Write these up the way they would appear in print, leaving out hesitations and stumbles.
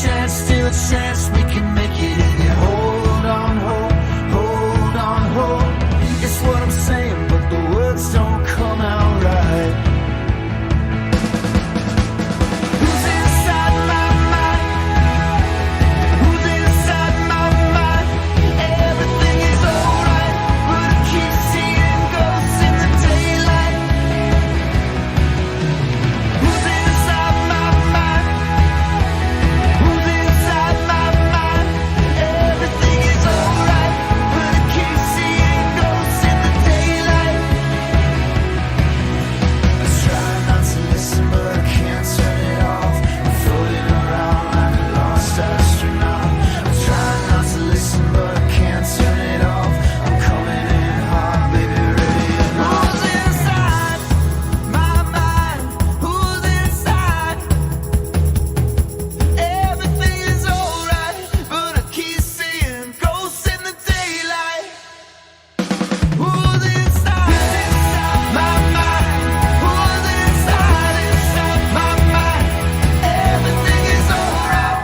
chance, still a chance, we can make it if you hold on, hold on, hold. It's what I'm saying, but the words don't come out right. Who's inside my mind? Who's inside my mind? Everything is alright, but I keep seeing ghosts in the daylight. Who's inside my mind? Who's inside my mind? Everything is alright, but I keep seeing ghosts in the daylight. I try not to listen, but I can't turn it off. I'm floating around like a lost astronaut. I try not to listen, but I can't turn it off. I'm coming in hot, baby, ready or not. Who's inside my mind? Who's inside? Everything is alright, but I keep seeing ghosts in the daylight. Who's inside my mind? Who's inside my mind? Everything is alright.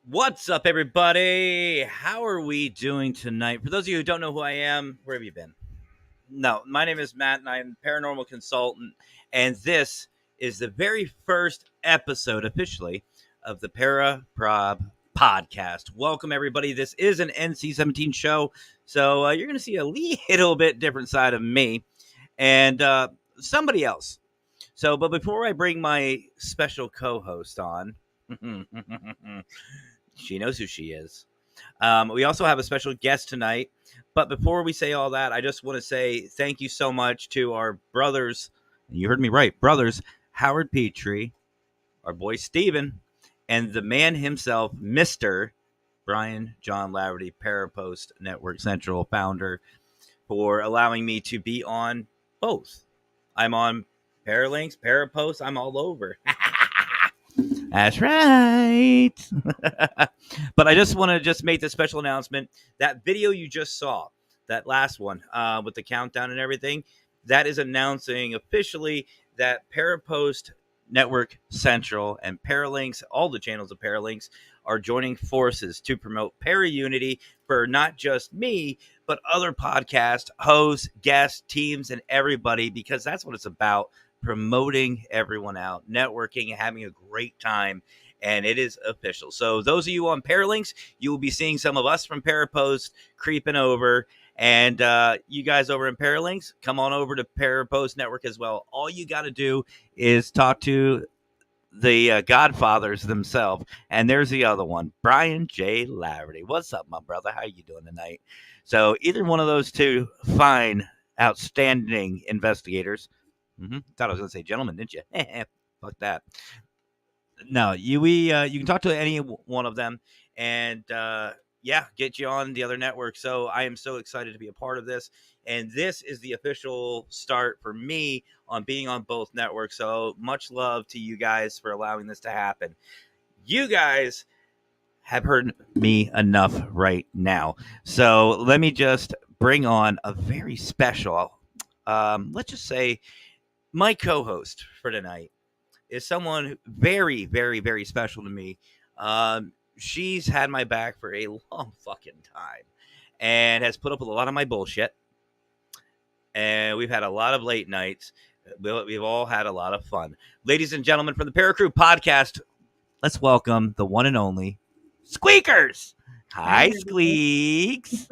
What's up, everybody? How are we doing tonight? For those of you who don't know who I am, where have you been? No, my name is Matt, and I'm a paranormal consultant, and this is the very first episode, officially, of the Para-Prob podcast. Welcome, everybody. This is an NC-17 show, so you're going to see a little bit different side of me and somebody else. But before I bring my special co-host on... She knows who she is. We also have a special guest tonight. But before we say all that, I just want to say thank you so much to our brothers. You heard me right. Brothers, Howard Petrie, our boy Steven, and the man himself, Mr. Brian John Laverty, Parapost Network Central founder, for allowing me to be on both. I'm on Paralinks, Parapost. I'm all over. That's right. But I just want to just make this special announcement. That video you just saw, that last one with the countdown and everything, that is announcing officially that Parapost Network Central and Paralinks, all the channels of Paralinks, are joining forces to promote Para-Unity for not just me, but other podcast hosts, guests, teams, and everybody, because that's what it's about. promoting everyone out, networking, and having a great time. And it is official. So those of you on Paralinks, you will be seeing some of us from Parapost creeping over. And you guys over in Paralinks, come on over to Parapost Network as well. All you got to do is talk to the Godfathers themselves. And there's the other one, Brian J. Laverty. What's up, my brother? How you doing tonight? So either one of those two fine, outstanding investigators. Thought I was going to say gentlemen, didn't you? Fuck that. No, you can talk to any one of them, and get you on the other network. So I am so excited to be a part of this, and this is the official start for me on being on both networks. So much love to you guys for allowing this to happen. You guys have heard me enough right now, so let me just bring on a very special, let's just say, my co-host for tonight is someone very, very, very special to me. She's had my back for a long fucking time and has put up with a lot of my bullshit. And we've had a lot of late nights. We've all had a lot of fun. Ladies and gentlemen, from the Para-Crew podcast, let's welcome the one and only Squeakers. Hi, Squeaks.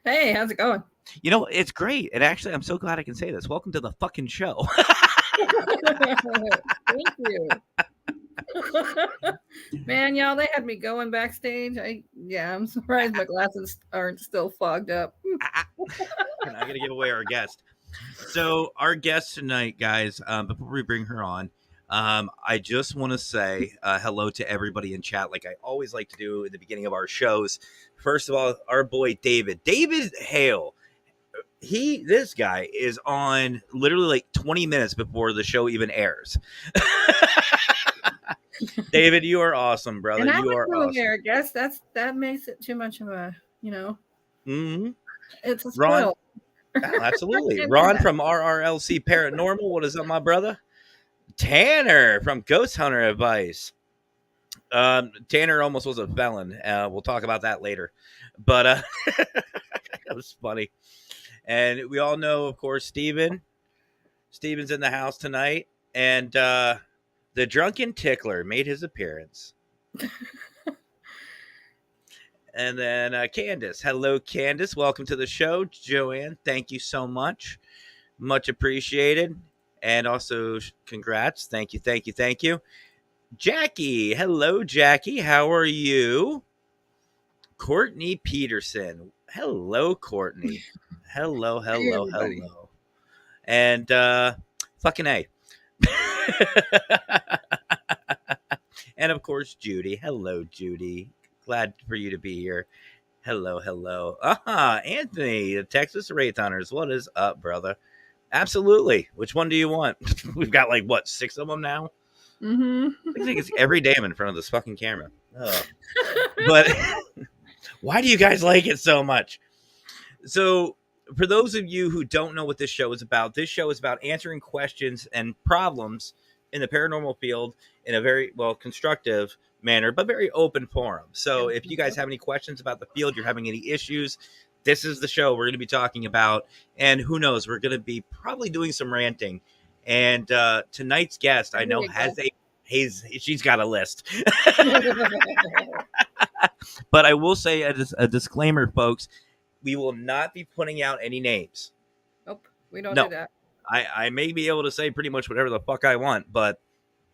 Hey, how's it going? You know, it's great. And actually, I'm so glad I can say this. Welcome to the fucking show. Thank you. Man, y'all, they had me going backstage. I'm surprised my glasses aren't still fogged up. We're not going to give away our guest. So our guest tonight, guys, before we bring her on, I just want to say hello to everybody in chat, like I always like to do at the beginning of our shows. First of all, our boy David Hale. This guy is on literally like 20 minutes before the show even airs. David, you are awesome, brother. And you are awesome. There, I guess that makes it too much of a, Mm-hmm. It's a spoil. Oh, absolutely. Ron from RRLC Paranormal. What is up, my brother? Tanner from Ghost Hunter Advice. Tanner almost was a felon. We'll talk about that later. But that was funny. And we all know, of course, Steven. Steven's in the house tonight. And the drunken tickler made his appearance. And then Candace. Hello, Candace. Welcome to the show. Joanne, thank you so much. Much appreciated. And also, congrats. Thank you, thank you, thank you. Jackie. Hello, Jackie. How are you? Courtney Peterson. Hello, Courtney. Hello. And fucking A. And of course, Judy. Hello, Judy. Glad for you to be here. Hello. Anthony, the Texas Wraith Hunters. What is up, brother? Absolutely. Which one do you want? We've got like, what, 6 of them now? Mm-hmm. I think it's every day I'm in front of this fucking camera. Oh. But why do you guys like it so much? So, for those of you who don't know what this show is about answering questions and problems in the paranormal field in a very, constructive manner, but very open forum. So, if you guys have any questions about the field, you're having any issues, this is the show we're going to be talking about. And who knows, we're going to be probably doing some ranting. And tonight's guest, I know, she's got a list. But I will say a disclaimer, folks. We will not be putting out any names. Nope, we don't do that. I may be able to say pretty much whatever the fuck I want, but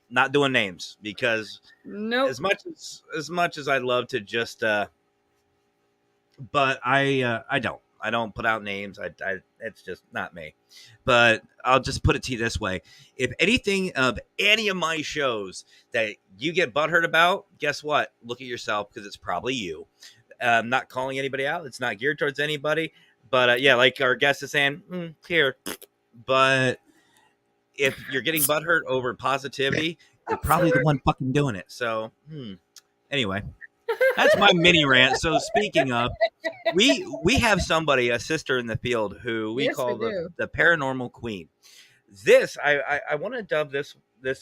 not doing names because as much as I'd love to just but I don't put out names. I it's just not me. But I'll just put it to you this way. If anything of any of my shows that you get butthurt about, guess what? Look at yourself because it's probably you. I'm not calling anybody out. It's not geared towards anybody. But like our guest is saying, here. But if you're getting butthurt over positivity, you're probably the one fucking doing it. So, anyway, that's my mini rant. So speaking of, we have somebody, a sister in the field who we call the paranormal queen. This, I want to dub this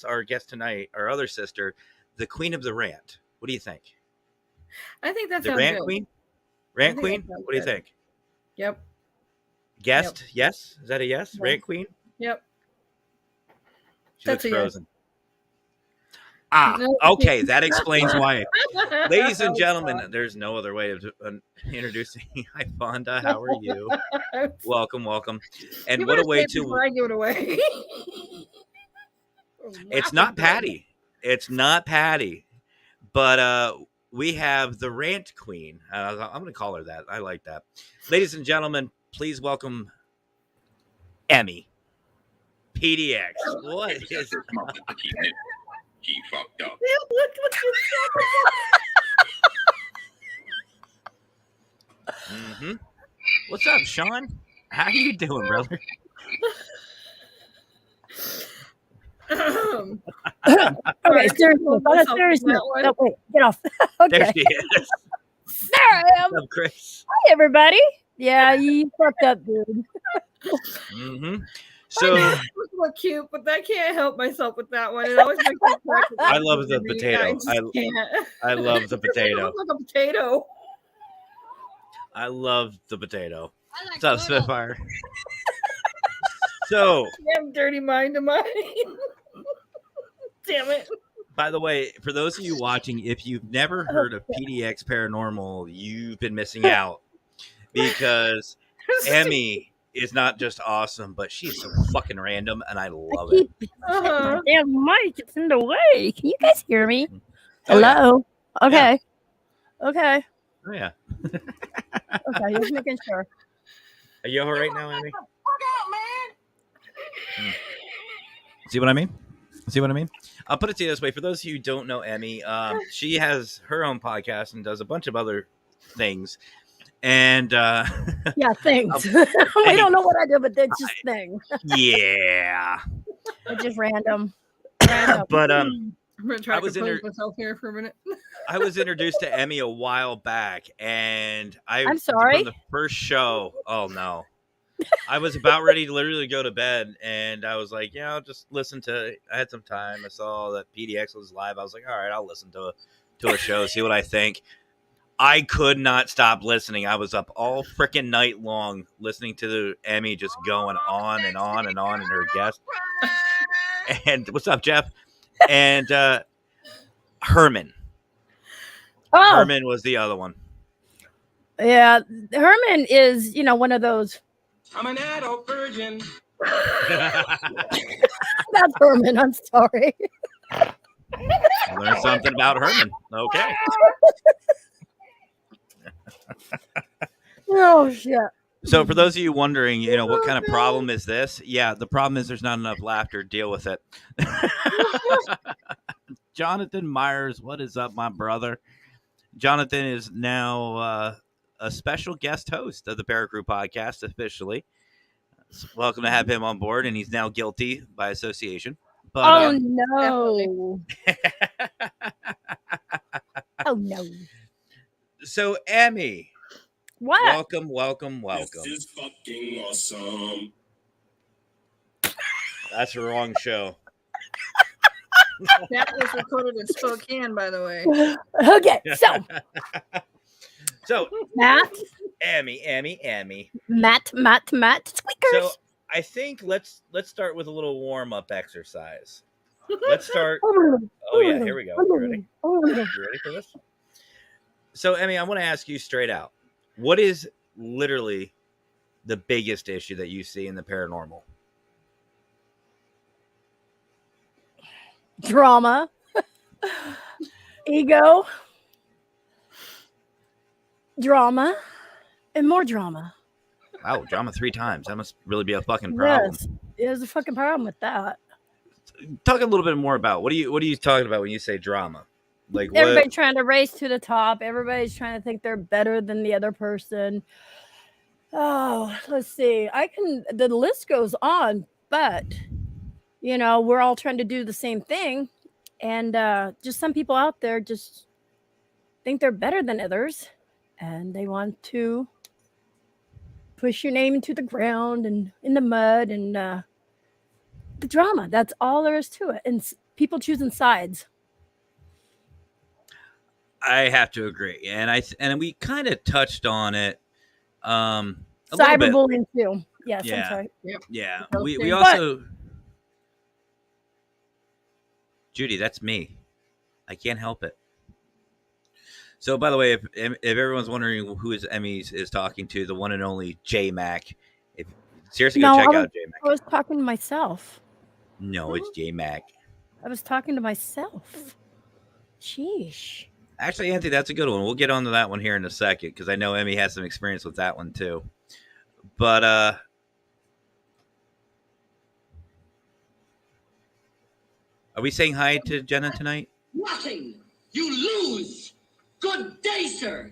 our guest tonight, our other sister, the queen of the rant. What do you think? I think that's the rant good. Queen. Rant queen. What do you think? Yep. Guest. Yep. Yes. Is that a yes? Yep. Rant queen. Yep. She That's looks a yes. frozen. Ah, No. okay. That explains why. Ladies and Oh, gentlemen, God. there's no other way of introducing. Hi, Fonda. How are you? Welcome, welcome. And You what a better say way it to. before I give it away. It's not Patty. It's not Patty. But we have the rant queen. I'm going to call her that. I like that. Ladies and gentlemen, please welcome Emmy. PDX. What is. He fucked up. Mm-hmm. What's up, Sean? How you doing, brother? Okay, seriously. On a serious note. No, wait, get off. There Okay. she is. There I am. What's up, Chris? Hi, everybody. Yeah, you fucked up, dude. Mm-hmm. I So look cute, but I can't help myself with that one. It always makes me crack. I love the potato. I just can't. I love the It doesn't even potato. look like a potato. I love the potato. What's up, Spitfire? So, Damn dirty mind of mine. Damn it. by the way, for those of you watching, if you've never heard of PDX Paranormal, you've been missing out because Emmy is not just awesome, but she's so fucking random, and I love it. Uh-huh. Damn mic, it's in the way. Can you guys hear me? Oh, yeah. Hello? Okay. Okay. Oh, yeah. Okay, just making sure. Are you all right now, Emmy? See what I mean? See what I mean? I'll put it to you this way. For those of you who don't know Emmy, she has her own podcast and does a bunch of other things. And Yeah, thanks. We don't know what I do, but it's just thing. yeah. It's just random. Random. But I'm gonna try I to was compose myself here for a minute. I was introduced to Emmy a while back, and I'm sorry? from the first show. Oh no. I was about ready to literally go to bed, and I was like, yeah, I'll just listen to. I had some time. I saw that PDX was live. I was like, all right, I'll listen to a show, see what I think. I could not stop listening. I was up all freaking night long listening to the Emmy just going on and on and on, and her guest. And what's up, Jeff? And Herman. Oh, Herman was the other one. yeah. Herman is, one of those. I'm an adult virgin. That's Herman. I'm sorry. I learned something about Herman. Okay. Oh, shit. So for those of you wondering, what kind of problem is this? Yeah, the problem is there's not enough laughter. Deal with it. Jonathan Myers, what is up, my brother? Jonathan is now a special guest host of the Para-Prob podcast officially. So welcome to have him on board, and he's now guilty by association. But, Oh, no. Oh, no. So, Emmy, What? welcome. This is fucking awesome. That's the wrong show. That was recorded in Spokane, by the way. Okay, so So, Matt, Emmy. Matt, squeakers. So, I think let's start with a little warm-up exercise. Let's start. Oh yeah, here we go. You ready? You ready for this? So, Emmy, I want to ask you straight out. What is literally the biggest issue that you see in the paranormal? Drama, ego, drama, and more drama. Wow, drama 3 times. That must really be a fucking problem. Yes, there's a fucking problem with that. Talk a little bit more about what are you talking about when you say drama? Like Everybody what? trying to race to the top. Everybody's trying to think they're better than the other person. Oh, let's see. The list goes on, but we're all trying to do the same thing. And just some people out there just think they're better than others. And they want to push your name into the ground and in the mud and the drama. That's all there is to it. And people choosing sides. I have to agree, and we kind of touched on it. A little bit. Cyberbullying too. Yes, Yeah. I'm sorry. Yeah, Okay. we also. Judy, that's me. I can't help it. So, by the way, if everyone's wondering who is Emmy's is talking to, the one and only J Mac. If seriously, go No, check I out J I was Mac. talking to myself. No, it's J Mac. I was talking to myself. Sheesh. Actually, Anthony, that's a good one. We'll get onto that one here in a second because I know Emmy has some experience with that one too. But are we saying hi to Jenna tonight? Nothing. You lose. Good day, sir.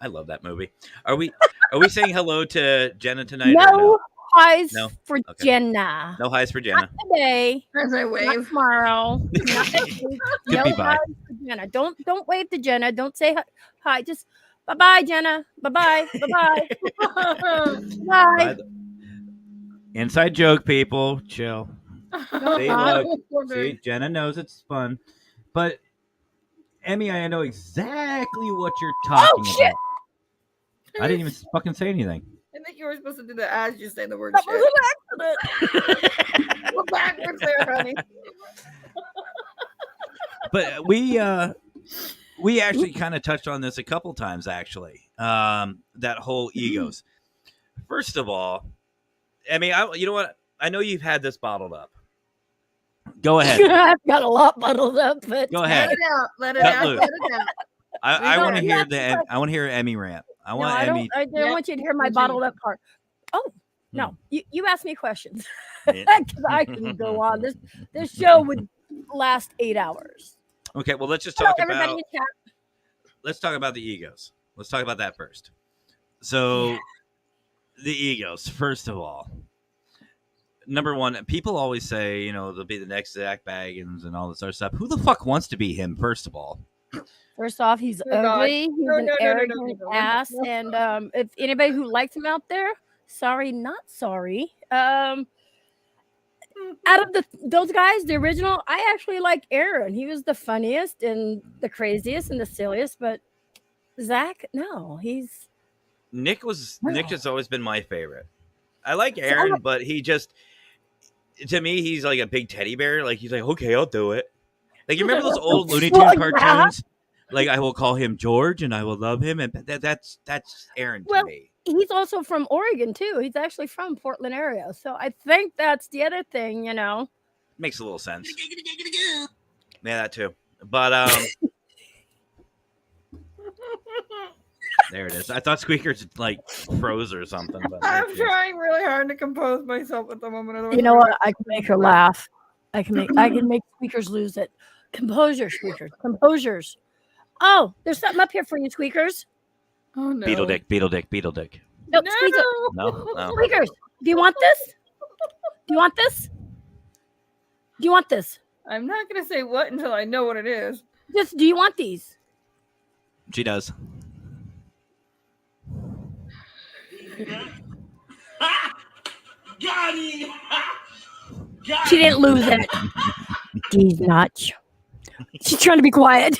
I love that movie. Are we saying hello to Jenna tonight? No Or no? highs No? for Okay. Jenna. No highs for Jenna. Today. As I Not wave. tomorrow. Not next week. Could No be bye. highs for Jenna. Don't wave to Jenna. Don't say hi. Just bye-bye, Jenna. Bye-bye. Bye-bye. Bye. By the- Inside joke, people. Chill. See, look. See, Jenna knows it's fun. But, Emmy, I know exactly what you're talking shit. about. I didn't even fucking say anything. I think you were supposed to do that as you say the word That shit. was an accident. Go backwards there, honey. But we actually kind of touched on this a couple times, actually. That whole egos. First of all, Emmy, you know what? I know you've had this bottled up. Go ahead. I've got a lot bottled up, but Go Let ahead. it out. Let it Cut out. loose. Let it out. I No, want to hear that's I want to hear Emmy rant. I no, want I Emmy. don't. I don't Yeah, want you to hear my me too. bottled up part. Oh no, you ask me questions Yeah. because I can go on. This show would last 8 hours. Okay, well let's just Hello, talk everybody about in chat. let's talk about the egos. Let's talk about that first. So, the egos. First of all, number one, people always say, they'll be the next Zach Baggins and all this other stuff. Who the fuck wants to be him? First of all, First off, he's Oh, God. ugly. He's No, an no, no, no, arrogant no, no. ass. And if anybody who likes him out there, sorry, not sorry. Out of those guys, the original, I actually like Aaron. He was the funniest and the craziest and the silliest. But Zach, no, he's Nick No. has always been my favorite. I like Aaron, but to me, he's like a big teddy bear. Like he's like, okay, I'll do it. Like you remember those old Looney Tunes Well, yeah. cartoons? Like I will call him George and I will love him, and that's Aaron to Well, me. he's also from Oregon too. He's actually from Portland area. So I think that's the other thing, Makes a little sense. Yeah, that too. But there it is. I thought Squeakers like froze or something. But there I'm it is. trying really hard to compose myself at the moment. Otherwise You know I'm what? gonna- I can make her laugh. I can make Squeakers lose it. Composure, Squeakers. Composures. Oh, there's something up here for you, Squeakers. Oh no. Beetle Dick. Nope, No. Squeakers. No. Squeakers. Do you want this? Do you want this? Do you want this? I'm not gonna say what until I know what it is. Just do you want these? She does. Got him! Got She didn't lose it. These nuts. She's trying to be quiet.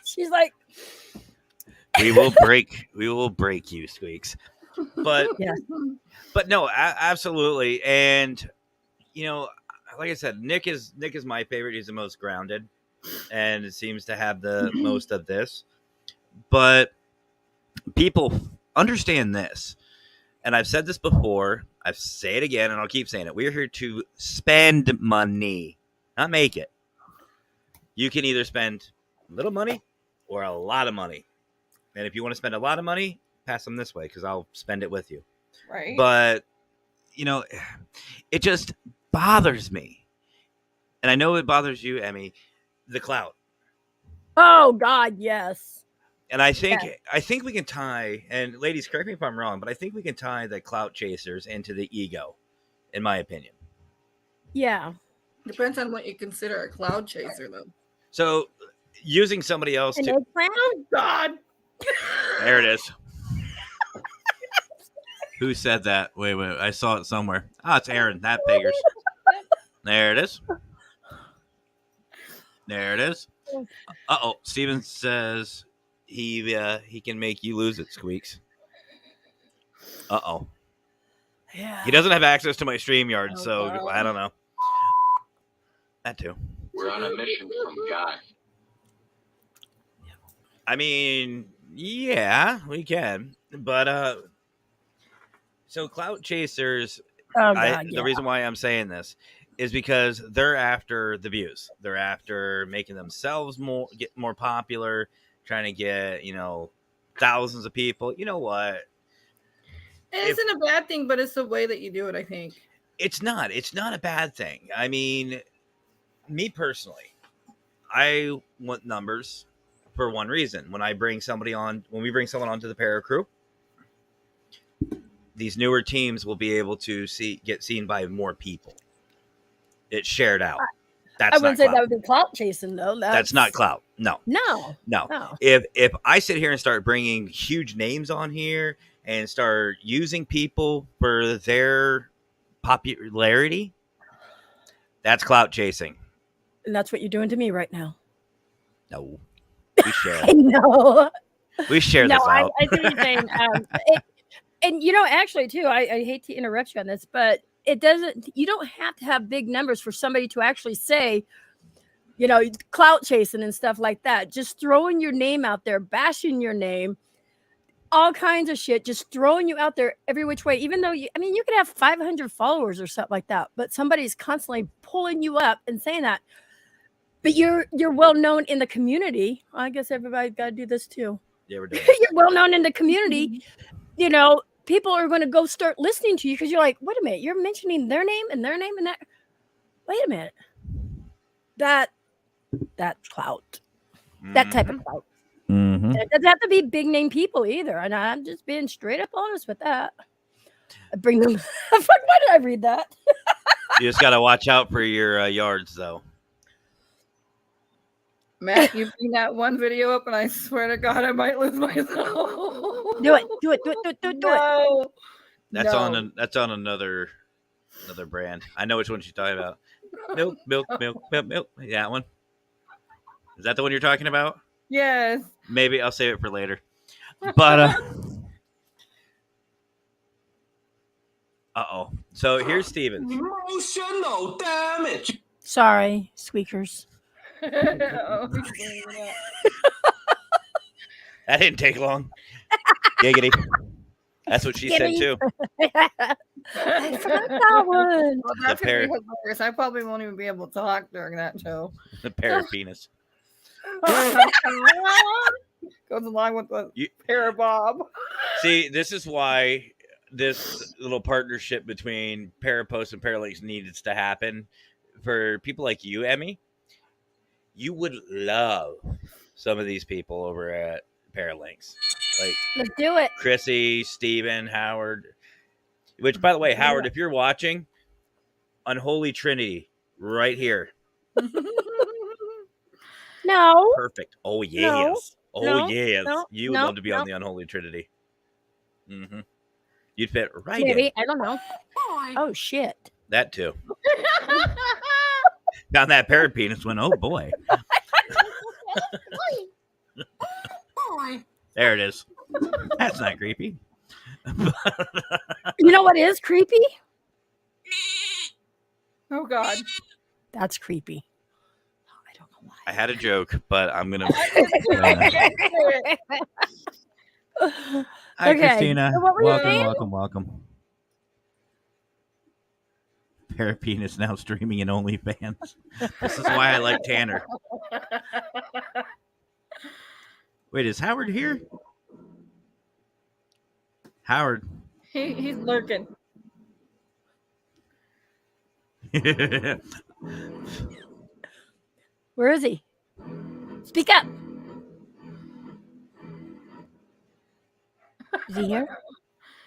She's like, We will break you, Squeaks. But yes. but no, absolutely. And like I said, Nick is my favorite. He's the most grounded, and it seems to have the most of this. But people understand this, and I've said this before. I say it again, and I'll keep saying it. We're here to spend money, not make it. You can either spend a little money or a lot of money, and if you want to spend a lot of money, pass them this way because I'll spend it with you. Right. But it just bothers me, and I know it bothers you, Emmy, the clout. Oh God, yes. And I think we can tie, and ladies, correct me if I'm wrong, but I think we can tie the clout chasers into the ego, in my opinion. Yeah. Depends on what you consider a cloud chaser, though. So using somebody else An to eggplant? Oh God. there it is. Who said that? Wait, I saw it somewhere. It's Aaron, that beggars. There it is. There it is. Steven says he can make you lose it, Squeaks. Yeah. He doesn't have access to my StreamYard, Oh, so wow. I don't know. That too. We're on a mission from God. I mean, yeah, we can, but so clout chasers. Oh God, The reason why I'm saying this is because they're after the views. They're after making themselves get more popular, trying to get thousands of people. You know what? It isn't a bad thing, but it's the way that you do it, I think. It's not a bad thing. I mean, me personally, I want numbers for one reason. When we bring someone onto the Para crew, these newer teams will be able to get seen by more people. It's shared out. That's I wouldn't say that would be clout chasing though. That's not clout. No. If I sit here and start bringing huge names on here and start using people for their popularity, that's clout chasing. And that's what you're doing to me right now. No, we share. I know. We share this out. I see what you're saying. And actually too, I hate to interrupt you on this, but you don't have to have big numbers for somebody to actually say, clout chasing and stuff like that. Just throwing your name out there, bashing your name, all kinds of shit, just throwing you out there every which way. Even though you could have 500 followers or something like that, but somebody's constantly pulling you up and saying that. But you're well known in the community. I guess everybody's got to do this too. Yeah, we're doing You're well known in the community. People are going to go start listening to you because you're like, wait a minute, you're mentioning their name and their name and that. Wait a minute. That's clout. That type of clout. Mm-hmm. It doesn't have to be big name people either. And I'm just being straight up honest with that. I bring them. Why did I read that? You just got to watch out for your yards, though. Matt, you bring that one video up, and I swear to God, I might lose myself. Do it. That's on another brand. I know which one she's talking about. Milk. Yeah, that one. Is that the one you're talking about? Yes. Maybe I'll save it for later. But so here's Steven. Emotional damage. Sorry, squeakers. That didn't take long. Giggity. That's what she said too. I forgot that one. Well, that's gonna be hilarious. I probably won't even be able to talk during that show. The parapenis. Goes along with the Para-Prob. See, this is why this little partnership between Parapost and Paralinks needs to happen. For people like you, Emmy, you would love some of these people over at Paralinks. Like, let's do it. Chrissy, Steven, Howard. Which, by the way, Howard, if you're watching, Unholy Trinity, right here. No. Perfect. Oh, yes. No. Yes. No. You would love to be on the Unholy Trinity. Mm-hmm. You'd fit right in. Maybe. I don't know. Oh, shit. That too. Found that parapenis went, oh, boy. There it is. That's not creepy. You know what is creepy? Oh, God. That's creepy. I don't know why. I had a joke, but I'm going to. Hi, Okay, Christina. so what were you saying? Welcome. Parapenis now streaming in OnlyFans. This is why I like Tanner. Wait, is Howard here? Howard. He's lurking. Where is he? Speak up. Is he here?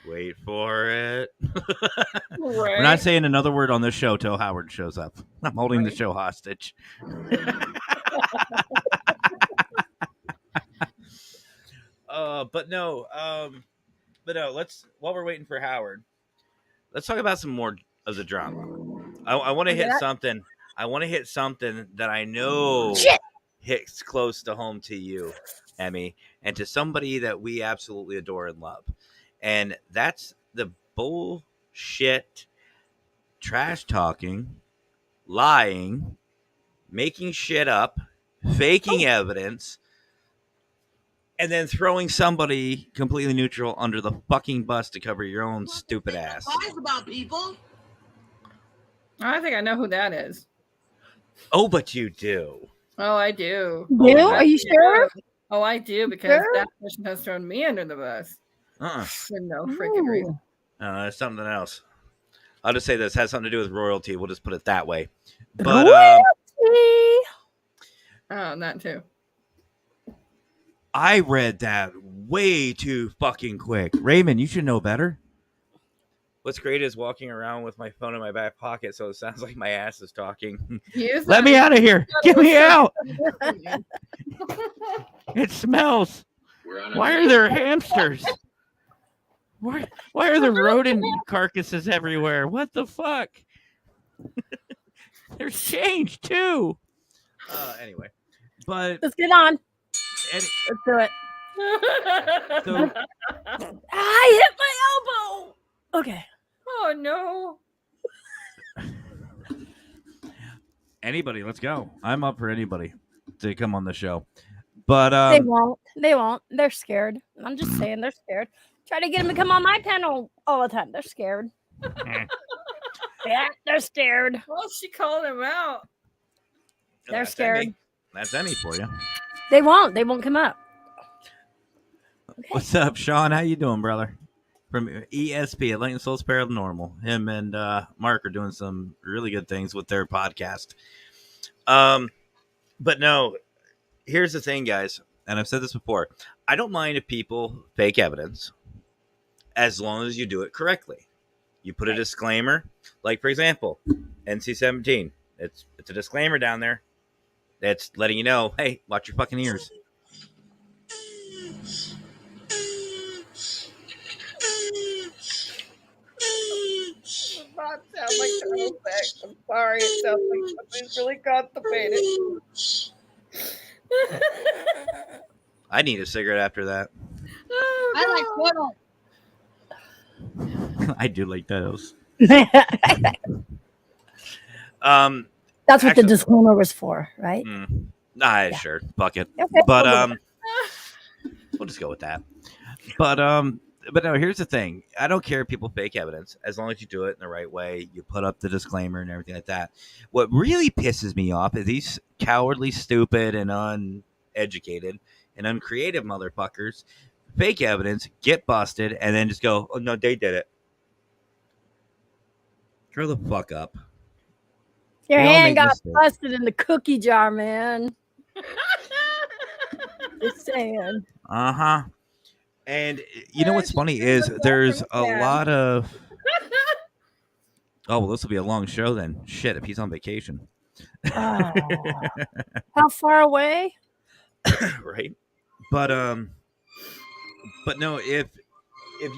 Wait for it. Right. We're not saying another word on this show till Howard shows up. I'm holding the show hostage. But no, let's, while we're waiting for Howard, let's talk about some more of the drama. I want to hit something. I want to hit something that I know hits close to home to you, Emmy, and to somebody that we absolutely adore and love. And that's the bullshit, trash talking, lying, making shit up, faking evidence, and then throwing somebody completely neutral under the fucking bus to cover your own stupid ass. Lies about people. I think I know who that is. Oh, but you do. Oh, I do. You? Oh, Are you sure? Oh, I do, because Sure? that person has thrown me under the bus. For no freaking reason. It's something else. I'll just say this has something to do with royalty. We'll just put it that way. But Royalty. Oh, that too. I read that way too fucking quick. Raymond, you should know better. What's great is walking around with my phone in my back pocket, so it sounds like my ass is talking. Let me out of here. Get me out. It smells. Why are there hamsters? Why are there rodent carcasses everywhere? What the fuck? There's change too. Anyway, but Let's get on. any, Let's do it. so I hit my elbow. Okay. Oh no. anybody, let's go. I'm up for anybody to come on the show. But They won't. They won't. They're scared. I'm just saying they're scared. Try to get them to come on my panel all the time. They're scared. Yeah, they're scared. Well, she called him out. They're that's scared. Emmy. That's Emmy for you. They won't. They won't come up. Okay. What's up, Sean? How you doing, brother? From ESP, Atlantic Souls Paranormal. Him and Mark are doing some really good things with their podcast. But no, here's the thing, guys, and I've said this before. I don't mind if people fake evidence as long as you do it correctly. You put a disclaimer, like, for example, NC-17. It's a disclaimer down there that's letting you know, hey, watch your fucking ears. Not sound like the effect. I'm sorry. It sounds like somebody's really constipated. I need a cigarette after that. Oh, I like God. Twiddle. I do like those. That's what Actually- the disclaimer was for, right? Sure, fuck it. Okay, But we'll do we'll just go with that. But no, here's the thing. I don't care if people fake evidence as long as you do it in the right way. You put up the disclaimer and everything like that. What really pisses me off is these cowardly, stupid, and uneducated and uncreative motherfuckers fake evidence, get busted, and then just go, "Oh no, they did it." Grow the fuck up. Your We all hand make got mistakes. busted in the cookie jar, man. Just saying. Uh-huh. And you know what's funny is there's a lot of oh, well, this will be a long show then. Shit, if he's on vacation. Oh. How far away? Right? But no, if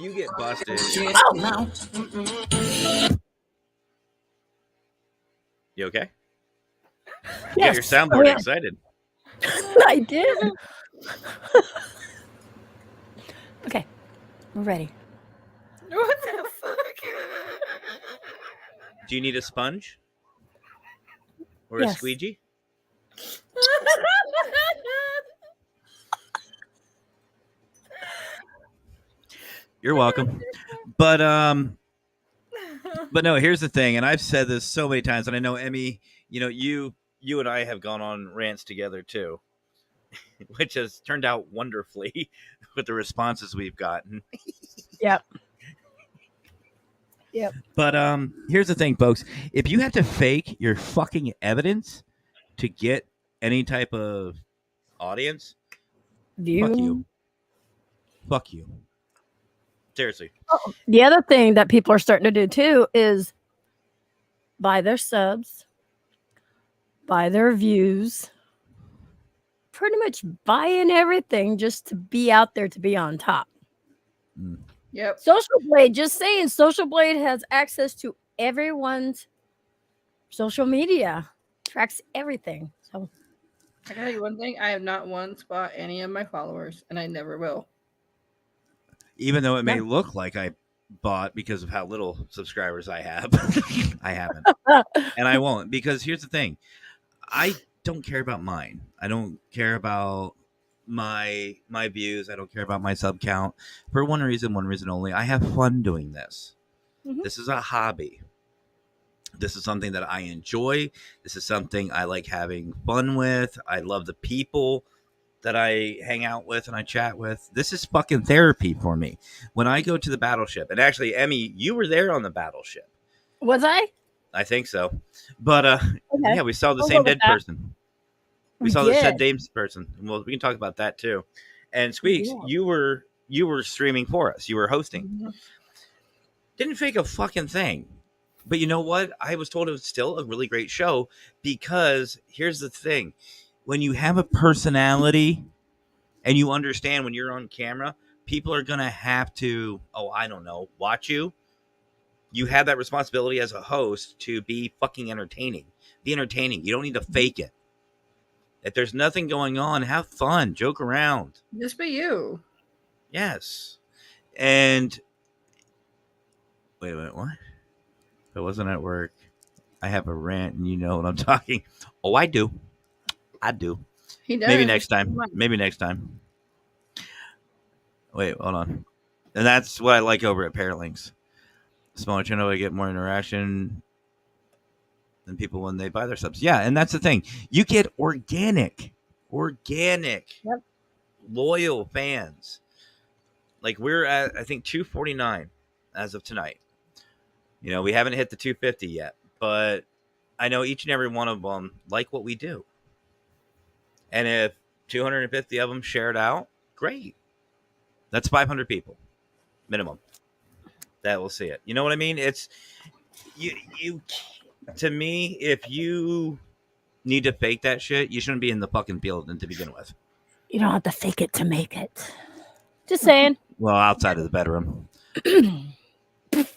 you get busted, you okay? You got your soundboard yeah. excited. I did. Okay, we're ready. What the fuck? Do you need a sponge? Or a Yes. squeegee? You're welcome. But no, here's the thing, and I've said this so many times, and I know Emmy, you and I have gone on rants together too, which has turned out wonderfully with the responses we've gotten. Yep. But here's the thing, folks. If you have to fake your fucking evidence to get any type of audience, fuck you. Fuck you. Seriously. The other thing that people are starting to do too is buy their subs, buy their views, pretty much buying everything just to be out there, to be on top. Yep. Social Blade, just saying, Social Blade has access to everyone's social media, tracks everything. So I gotta tell you one thing. I have not once bought any of my followers, and I never will. Even though it may look like I bought because of how little subscribers I have, I haven't. And I won't, because here's the thing. I don't care about mine. I don't care about my views. I don't care about my sub count for one reason only. I have fun doing this. Mhm. This is a hobby. This is something that I enjoy. This is something I like having fun with. I love the people that I hang out with and I chat with. This is fucking therapy for me. When I go to the battleship, and actually, Emmy, you were there on the battleship. Was I? I think so. But Okay. yeah, we saw the I'll same go with dead that. person. We saw the dead Dames person. Well, we can talk about that too. And Squeaks, Yeah. you were streaming for us. You were hosting. Mm-hmm. Didn't fake a fucking thing. But you know what? I was told it was still a really great show because here's the thing. When you have a personality and you understand when you're on camera, people are going to have to, I don't know, watch you. You have that responsibility as a host to be fucking entertaining. Be entertaining. You don't need to fake it. If there's nothing going on, have fun. Joke around. Just be you. Yes. And wait a minute, what? If it wasn't at work, I have a rant and you know what I'm talking. Oh, I do. He does. Maybe next time. Wait, hold on. And that's what I like over at Paralinks. Smaller channel, I get more interaction than people when they buy their subs. Yeah, and that's the thing. You get organic, Yep. loyal fans. Like we're at, I think, 249 as of tonight. You know, we haven't hit the 250 yet, but I know each and every one of them like what we do. And if 250 of them share it out, great. That's 500 people minimum that will see it. You know what I mean? It's you to me, if you need to fake that shit, you shouldn't be in the fucking building to begin with. You don't have to fake it to make it. Just saying. Well, outside of the bedroom.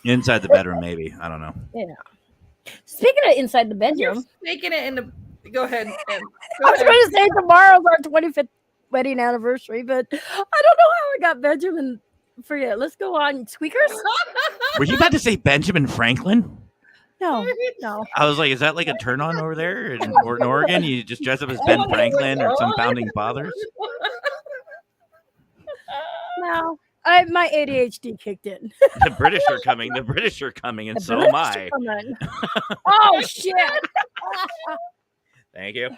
Inside the bedroom, maybe. I don't know. Yeah. Speaking of inside the You're bedroom, making it in the. Go ahead. I was going to say tomorrow's our 25th wedding anniversary, but I don't know how I got Benjamin. Forget. Let's go on. Squeakers? Were you about to say Benjamin Franklin? No. I was like, is that like a turn on over there in Oregon? You just dress up as Ben Franklin or some founding fathers? No. My ADHD kicked in. The British are coming, and so am I. Oh, shit. Thank you.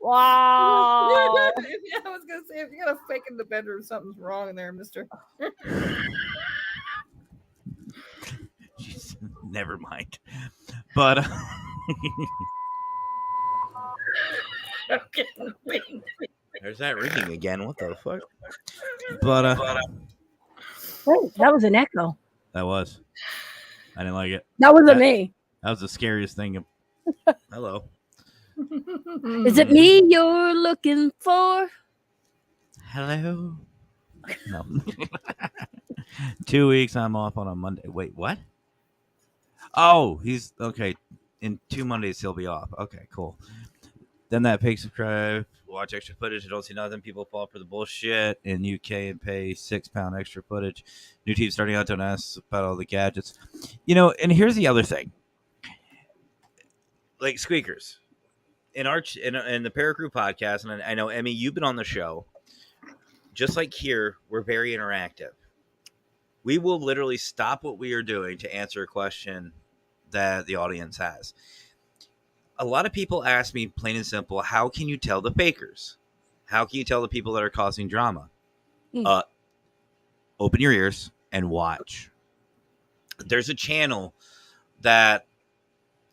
Wow. I was gonna say, if you got a fake in the bedroom, something's wrong in there, mister. Jeez, never mind. But there's that ringing again. What the fuck? But Wait, that was an echo. that was. I didn't like it. That wasn't me. That was the scariest thing. Hello. Is it me you're looking for? Hello. No. 2 weeks. I'm off on a Monday. Wait, what? Oh, he's okay. In 2 Mondays, he'll be off. Okay, cool. Then that pay subscribe, watch extra footage. I don't see nothing. People fall for the bullshit in UK and pay £6 extra footage. New team starting out, don't ask about all the gadgets. You know, and here's the other thing. Like Squeakers. In the Para-Crew podcast, and I know, Emmy, you've been on the show. Just like here, we're very interactive. We will literally stop what we are doing to answer a question that the audience has. A lot of people ask me, plain and simple, how can you tell the fakers? How can you tell the people that are causing drama? Open your ears and watch. There's a channel that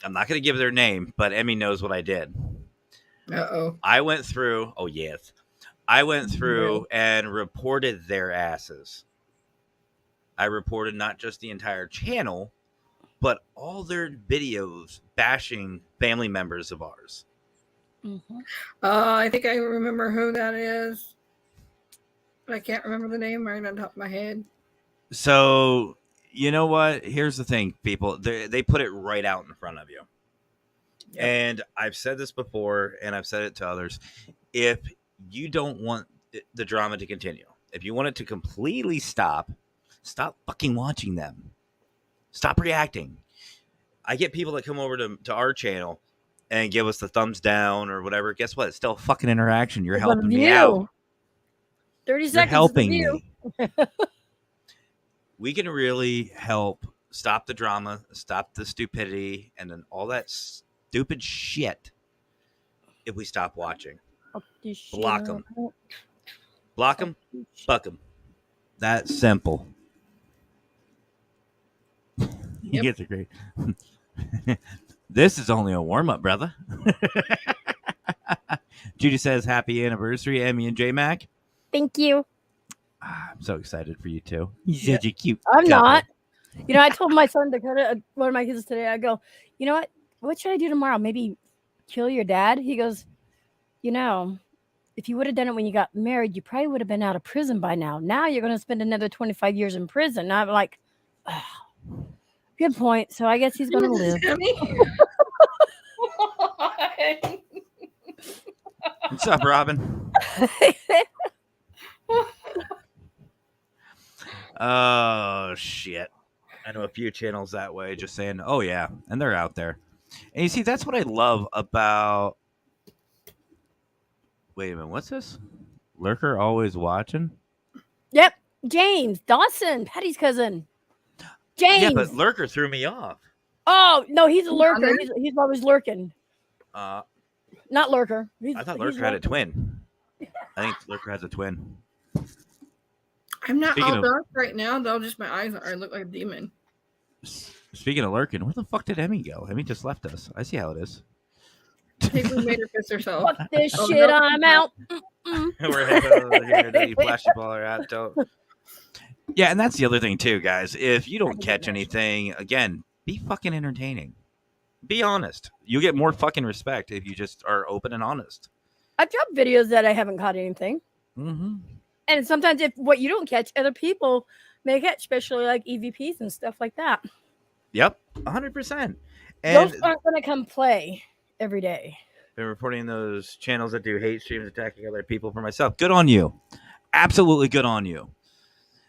I'm not going to give their name, but Emmy knows what I did. Uh-oh. I went through and reported their asses. I reported not just the entire channel, but all their videos bashing family members of ours. Mm-hmm. I think I remember who that is, but I can't remember the name right on top of my head. So, you know what? Here's the thing, people. They put it right out in front of you. Yep. And I've said this before, and I've said it to others. If you don't want the drama to continue, if you want it to completely stop fucking watching them. Stop reacting. I get people that come over to our channel and give us the thumbs down or whatever, guess what? It's still a fucking interaction. You're It's a helping me view. out. 30 You're seconds helping is a view. me. We can really help stop the drama, stop the stupidity, and then all that stupid shit if we stop watching. Block them. Block them, fuck them. That's simple. You get the great. This is only a warm-up, brother. Judy says, happy anniversary, Emmy and J-Mac. Thank you. I'm so excited for you two. You're such a cute I'm couple. not. You know, I told my son Dakota, one of my kids today, I go, you know what? What should I do tomorrow? Maybe kill your dad? He goes, you know, if you would have done it when you got married, you probably would have been out of prison by now. Now you're going to spend another 25 years in prison. And I'm like, oh, good point. So I guess he's going to live. What's up, Robin? Oh, shit. I know a few channels that way just saying, oh, yeah. And they're out there. And you see, that's what I love about... Wait a minute. What's this? Lurker always watching? Yep. James Dawson, Patty's cousin. James. Yeah, but Lurker threw me off. Oh, no, he's a lurker. He's always lurking. Not lurker. I thought Lurker had a twin. I think Lurker has a twin. I'm not Speaking all of- dark right now, though. Just my eyes are. I look like a demon. Speaking of lurking, where the fuck did Emmy go? Emmy just left us. I see how it is. I think we made her piss herself. Fuck this Oh, shit, no. I'm out. We're heading over here to flash the ball out. Don't. Yeah, and that's the other thing too, guys. If you don't catch anything, again, be fucking entertaining. Be honest. You get more fucking respect if you just are open and honest. I've dropped videos that I haven't caught anything. Mm-hmm. And sometimes if what you don't catch, other people may catch, especially like EVPs and stuff like that. Yep, 100%. And Those aren't going to come play every day. been reporting those channels that do hate streams attacking other people for myself. Good on you. Absolutely good on you.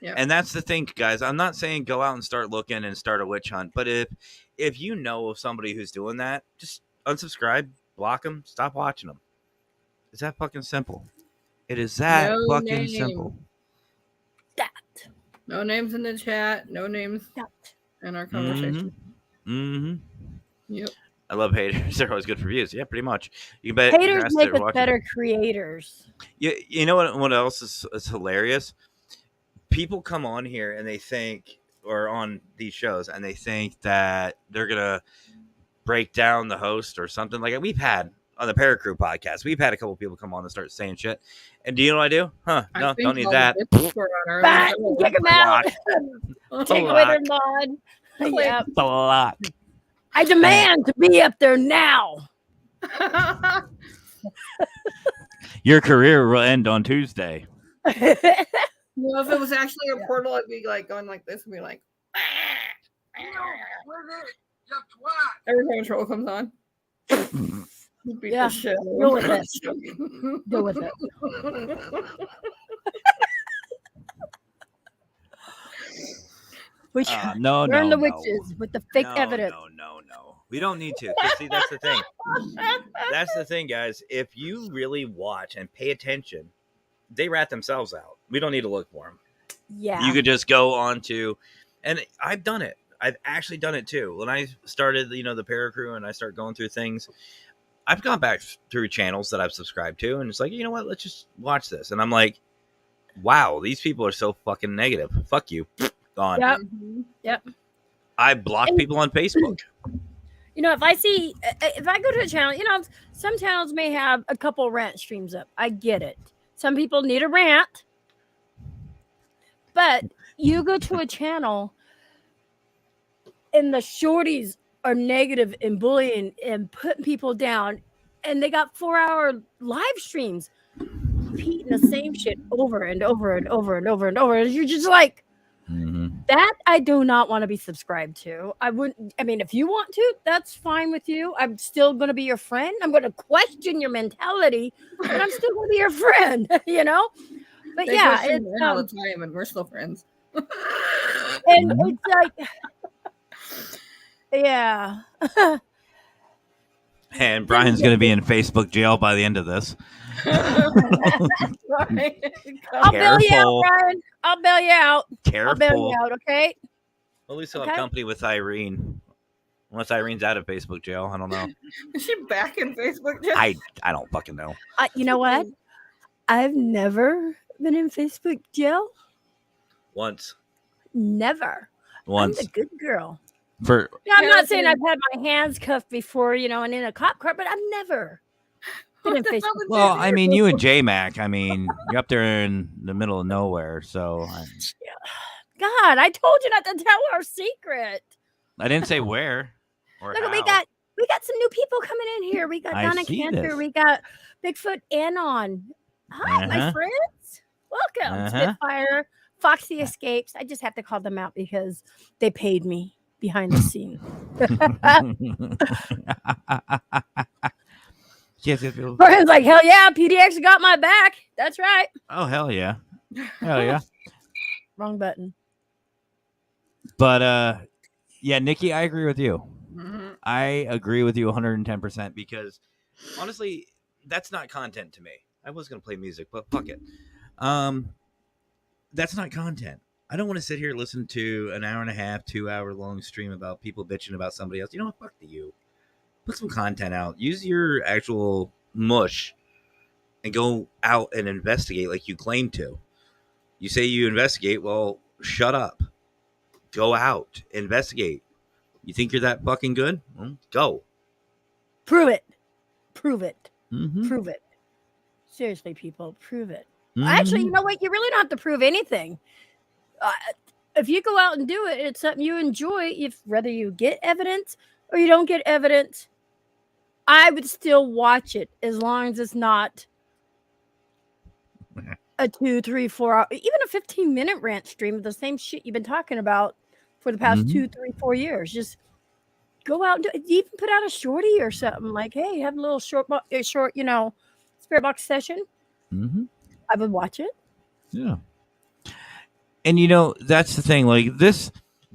Yep. And that's the thing, guys. I'm not saying go out and start looking and start a witch hunt, but if you know of somebody who's doing that, just unsubscribe, block them, stop watching them. It's that fucking simple. It is that No fucking name. simple. That. No names in the chat. No names in our conversation. Mm-hmm. Yep. I love haters. They're always good for views. Yeah, pretty much. You can bet. you can Haters ask make they're us watching. better creators. You know what else is hilarious? People come on here and they think, or on these shows, and they think that they're gonna break down the host or something like that. We've had on the Para-Prob podcast, we've had a couple people come on and start saying shit. And do you know what I do? Huh? I No, think don't need all that. the bitches were on our Back, own kick them out. Block. Take away their mod. Yep. Block. I demand to be up there now. show. Your career will end on Tuesday. Well, if it was actually a portal, I'd be like going like this and be like, every time a troll comes on. Beat Yeah, the shit out of go with them. it. Go with it. We should No, burn no, the witches with the fake evidence. No. We don't need to. 'Cause see, that's the thing. That's the thing, guys. If you really watch and pay attention, they rat themselves out. We don't need to look for them. Yeah. You could just go on to, and I've done it. I've actually done it too. When I started, the Para-Crew, and I start going through things, I've gone back through channels that I've subscribed to, and it's like, you know what? Let's just watch this. And I'm like, wow, these people are so fucking negative. Fuck you. Gone. Yep. Mhm. Yep. I block people on Facebook. If I go to a channel, some channels may have a couple rant streams up. I get it. Some people need a rant. But you go to a channel and the shorties are negative and bullying and putting people down, and they got 4-hour live streams repeating the same shit over and over and over and over and over. And you're just like, that I do not want to be subscribed to. If you want to, that's fine with you. I'm still going to be your friend. I'm going to question your mentality, but I'm still going to be your friend, But They yeah, question it's men all the time, and we're still friends. and it's like, yeah. And Brian's going to be in Facebook jail by the end of this. Right. I'll bail you out, Careful. Brian. I'll bail you out. I'll bail you Careful. out, okay? At least I'll Okay. have company with Irene. Unless Irene's out of Facebook jail. I don't know. Is she back in Facebook? jail? I don't fucking know. You know what? I've never been in Facebook jail. Once. Never. I'm the good girl. For Now, I'm Yeah, not saying dude. I've had my hands cuffed before, and in a cop car, but I've never been in What the hell Facebook. would well, you I do? mean, you and J-Mac, I mean, you're up there in the middle of nowhere, so God, I told you not to tell our secret. I didn't say where or Look, how. we got some new people coming in here. We got I Donna see Cantor. this. We got Bigfoot Anon. Hi, my Uh-huh. friends. Welcome. Uh-huh. Spitfire, Foxy Escapes. I just have to call them out because they paid me behind the scene. Yes. Brian's like, hell yeah, PDX got my back. That's right. Oh, hell yeah. Hell yeah. Wrong button. But yeah, Nikki, I agree with you. Mhm. I agree with you 110% because honestly, that's not content to me. I was gonna play music, but fuck it. That's not content. I don't want to sit here and listen to an hour and a half, 2 hour long stream about people bitching about somebody else. You know what? Fuck you. Put some content out. Use your actual mush and go out and investigate like you claim to. You say you investigate, well, shut up. Go out, investigate. You think you're that fucking good? Well, go. Prove it. Prove it. Mm-hmm. Prove it. Seriously, people, prove it. Actually, you know what? You really don't have to prove anything. If you go out and do it, it's something you enjoy. If whether you get evidence or you don't get evidence, I would still watch it as long as it's not a 2, 3, 4 hour, even a 15-minute rant stream of the same shit you've been talking about for the past Mhm. 2, 3, 4 years. Just go out and do it. Even put out a shorty or something like, hey, have a little short, spirit box session. Mm-hmm. I would watch it. Yeah. And that's the thing. Like this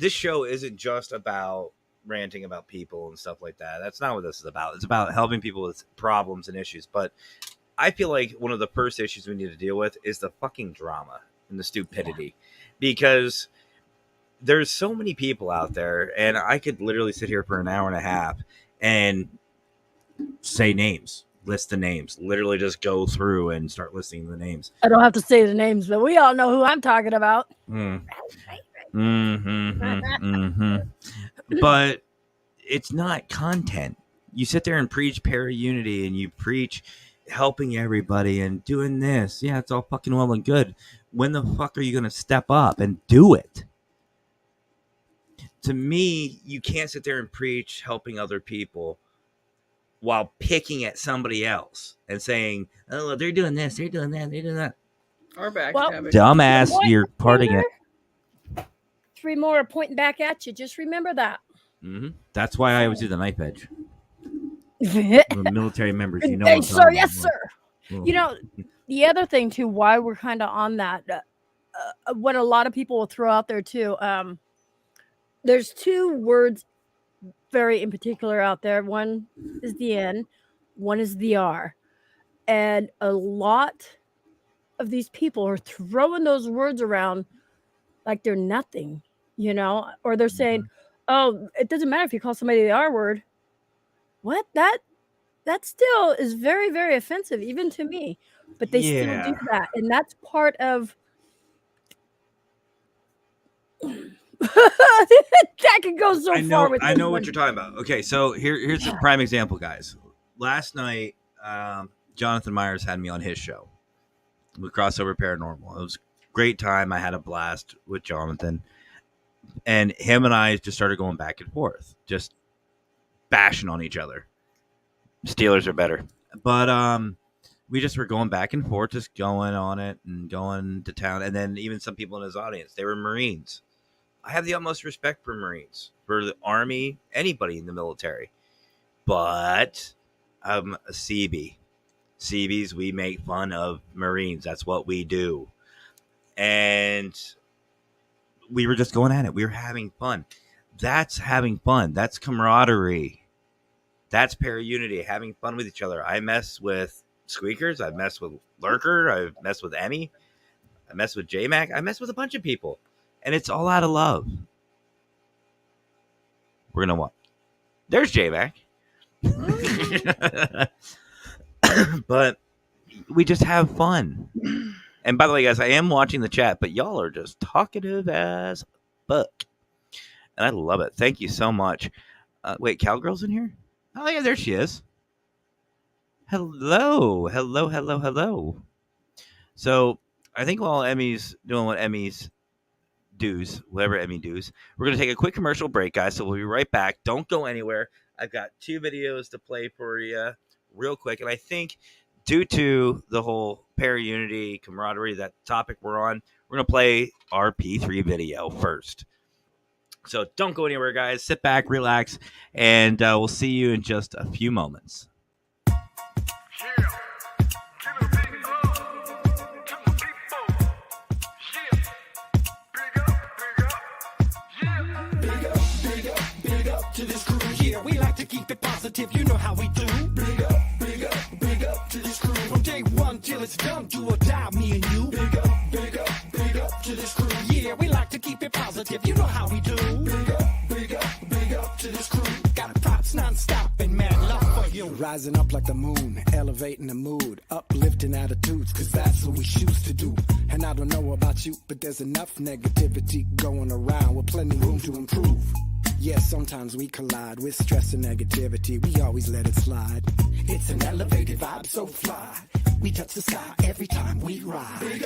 show isn't just about ranting about people and stuff like that. That's not what this is about. It's about helping people with problems and issues. But I feel like one of the first issues we need to deal with is the fucking drama and the stupidity, because there's so many people out there, and I could literally sit here for an hour and a half and say names, list the names, literally just go through and start listing the names. I don't have to say the names, but we all know who I'm talking about. But it's not content. You sit there and preach para-unity and you preach helping everybody and doing this. Yeah, it's all fucking well and good. When the fuck are you going to step up and do it? To me, you can't sit there and preach helping other people while picking at somebody else and saying, oh, they're doing this, they're doing that, they're doing that. Or backstabbing. Well, Dumbass, What? you're parting it. 3 more are pointing back at you. Just remember that. Mm-hmm. That's why I always do the knife edge. Hey, The military members, what I'm sir. talking Yes, about. sir. The other thing, too, why we're kind of on that, what a lot of people will throw out there, too, there's 2 words very in particular out there. One is the N, one is the R. And a lot of these people are throwing those words around like they're nothing, or they're saying, oh, it doesn't matter if you call somebody the R word. What? That still is very, very offensive, even to me. But they still Yeah. do that. And that's part of that could go so far with I this know one. what you're talking about. Okay, so here's a prime example, guys. Last night, Jonathan Myers had me on his show with Crossover Paranormal. It was a great time. I had a blast with Jonathan, and him and I just started going back and forth, just bashing on each other. Steelers are better, but we just were going back and forth, just going on it and going to town. And then even some people in his audience, they were Marines. I have the utmost respect for Marines, for the Army, anybody in the military. But I'm a CB. CBs, we make fun of Marines. That's what we do. And we were just going at it. We were having fun. That's having fun. That's camaraderie. That's Para-Unity, having fun with each other. I mess with Squeakers. I mess with Lurker. I mess with Emmy. I mess with J-Mac. I mess with a bunch of people. And it's all out of love. We're going to watch. There's J-Mac. But we just have fun. And by the way, guys, I am watching the chat, but y'all are just talkative as fuck. And I love it. Thank you so much. Wait, Cowgirl's in here? Oh, yeah, there she is. Hello. Hello, hello, hello. So I think while Emmy's doing what Emmy's does, whatever Emmy does, we're going to take a quick commercial break, guys. So we'll be right back. Don't go anywhere. I've got 2 videos to play for you real quick. And I think due to the whole Para-Unity camaraderie, that topic we're on, we're going to play our P3 video first. So don't go anywhere, guys. Sit back, relax, and we'll see you in just a few moments. Big up to this crew. Yeah, we like to keep it positive. You know how we do. Big up to this crew. From day one till it's done, do or die, me and you. Big up to this crew. Yeah, we like to keep it positive. You know how we do. Big up to this crew. Got props non-stop and mad love for you. Rising up like the moon, elevating the mood, uplifting attitudes, cause that's what we choose to do. And I don't know about you, but there's enough negativity going around with plenty room to improve. Yeah, sometimes we collide with stress and negativity. We always let it slide. It's an elevated vibe, so fly. We touch the sky every time we ride. Big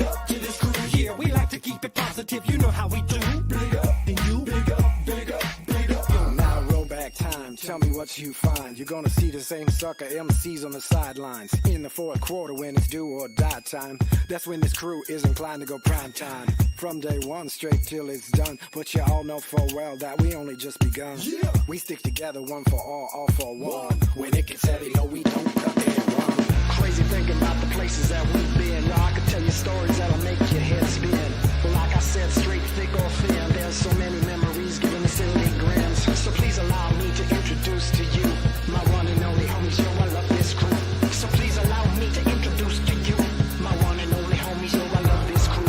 up to this crew. Yeah, we like to keep it positive. You know how we do. Big up, and you. Big up. Yo, now roll back time. Tell me what you find. You're gonna see the same sucker MCs on the sidelines. In the fourth quarter when it's do or die time. That's when this crew is inclined to go prime time. From day one straight till it's done. But you all know full well that we only just begun. Yeah. We stick together one for all for one. When it gets heavy, no, we don't duck and run. Crazy thinking about the places that we've been. Yo, I could tell you stories that'll make your head spin. But like I said, straight, thick, or thin, there's so many memories giving me silly grins. So please allow me to introduce to you my one and only homies. Yo, I love this crew. So please allow me to introduce to you my one and only homies. Yo, I love this crew.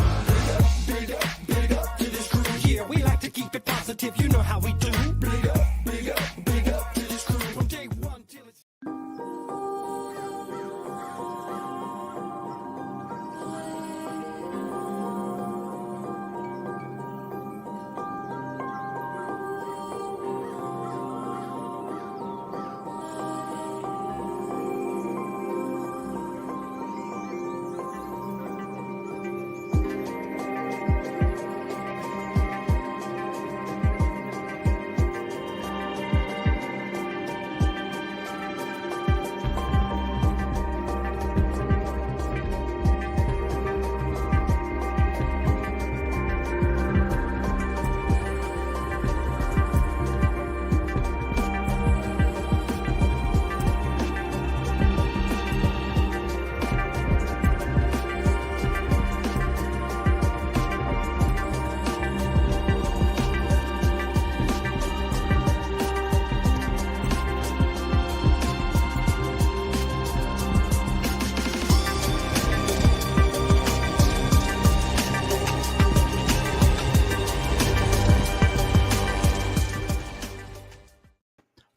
Big up to this crew. Yeah, we like to keep it positive. You know how we do. Big up to this crew. From day one till it's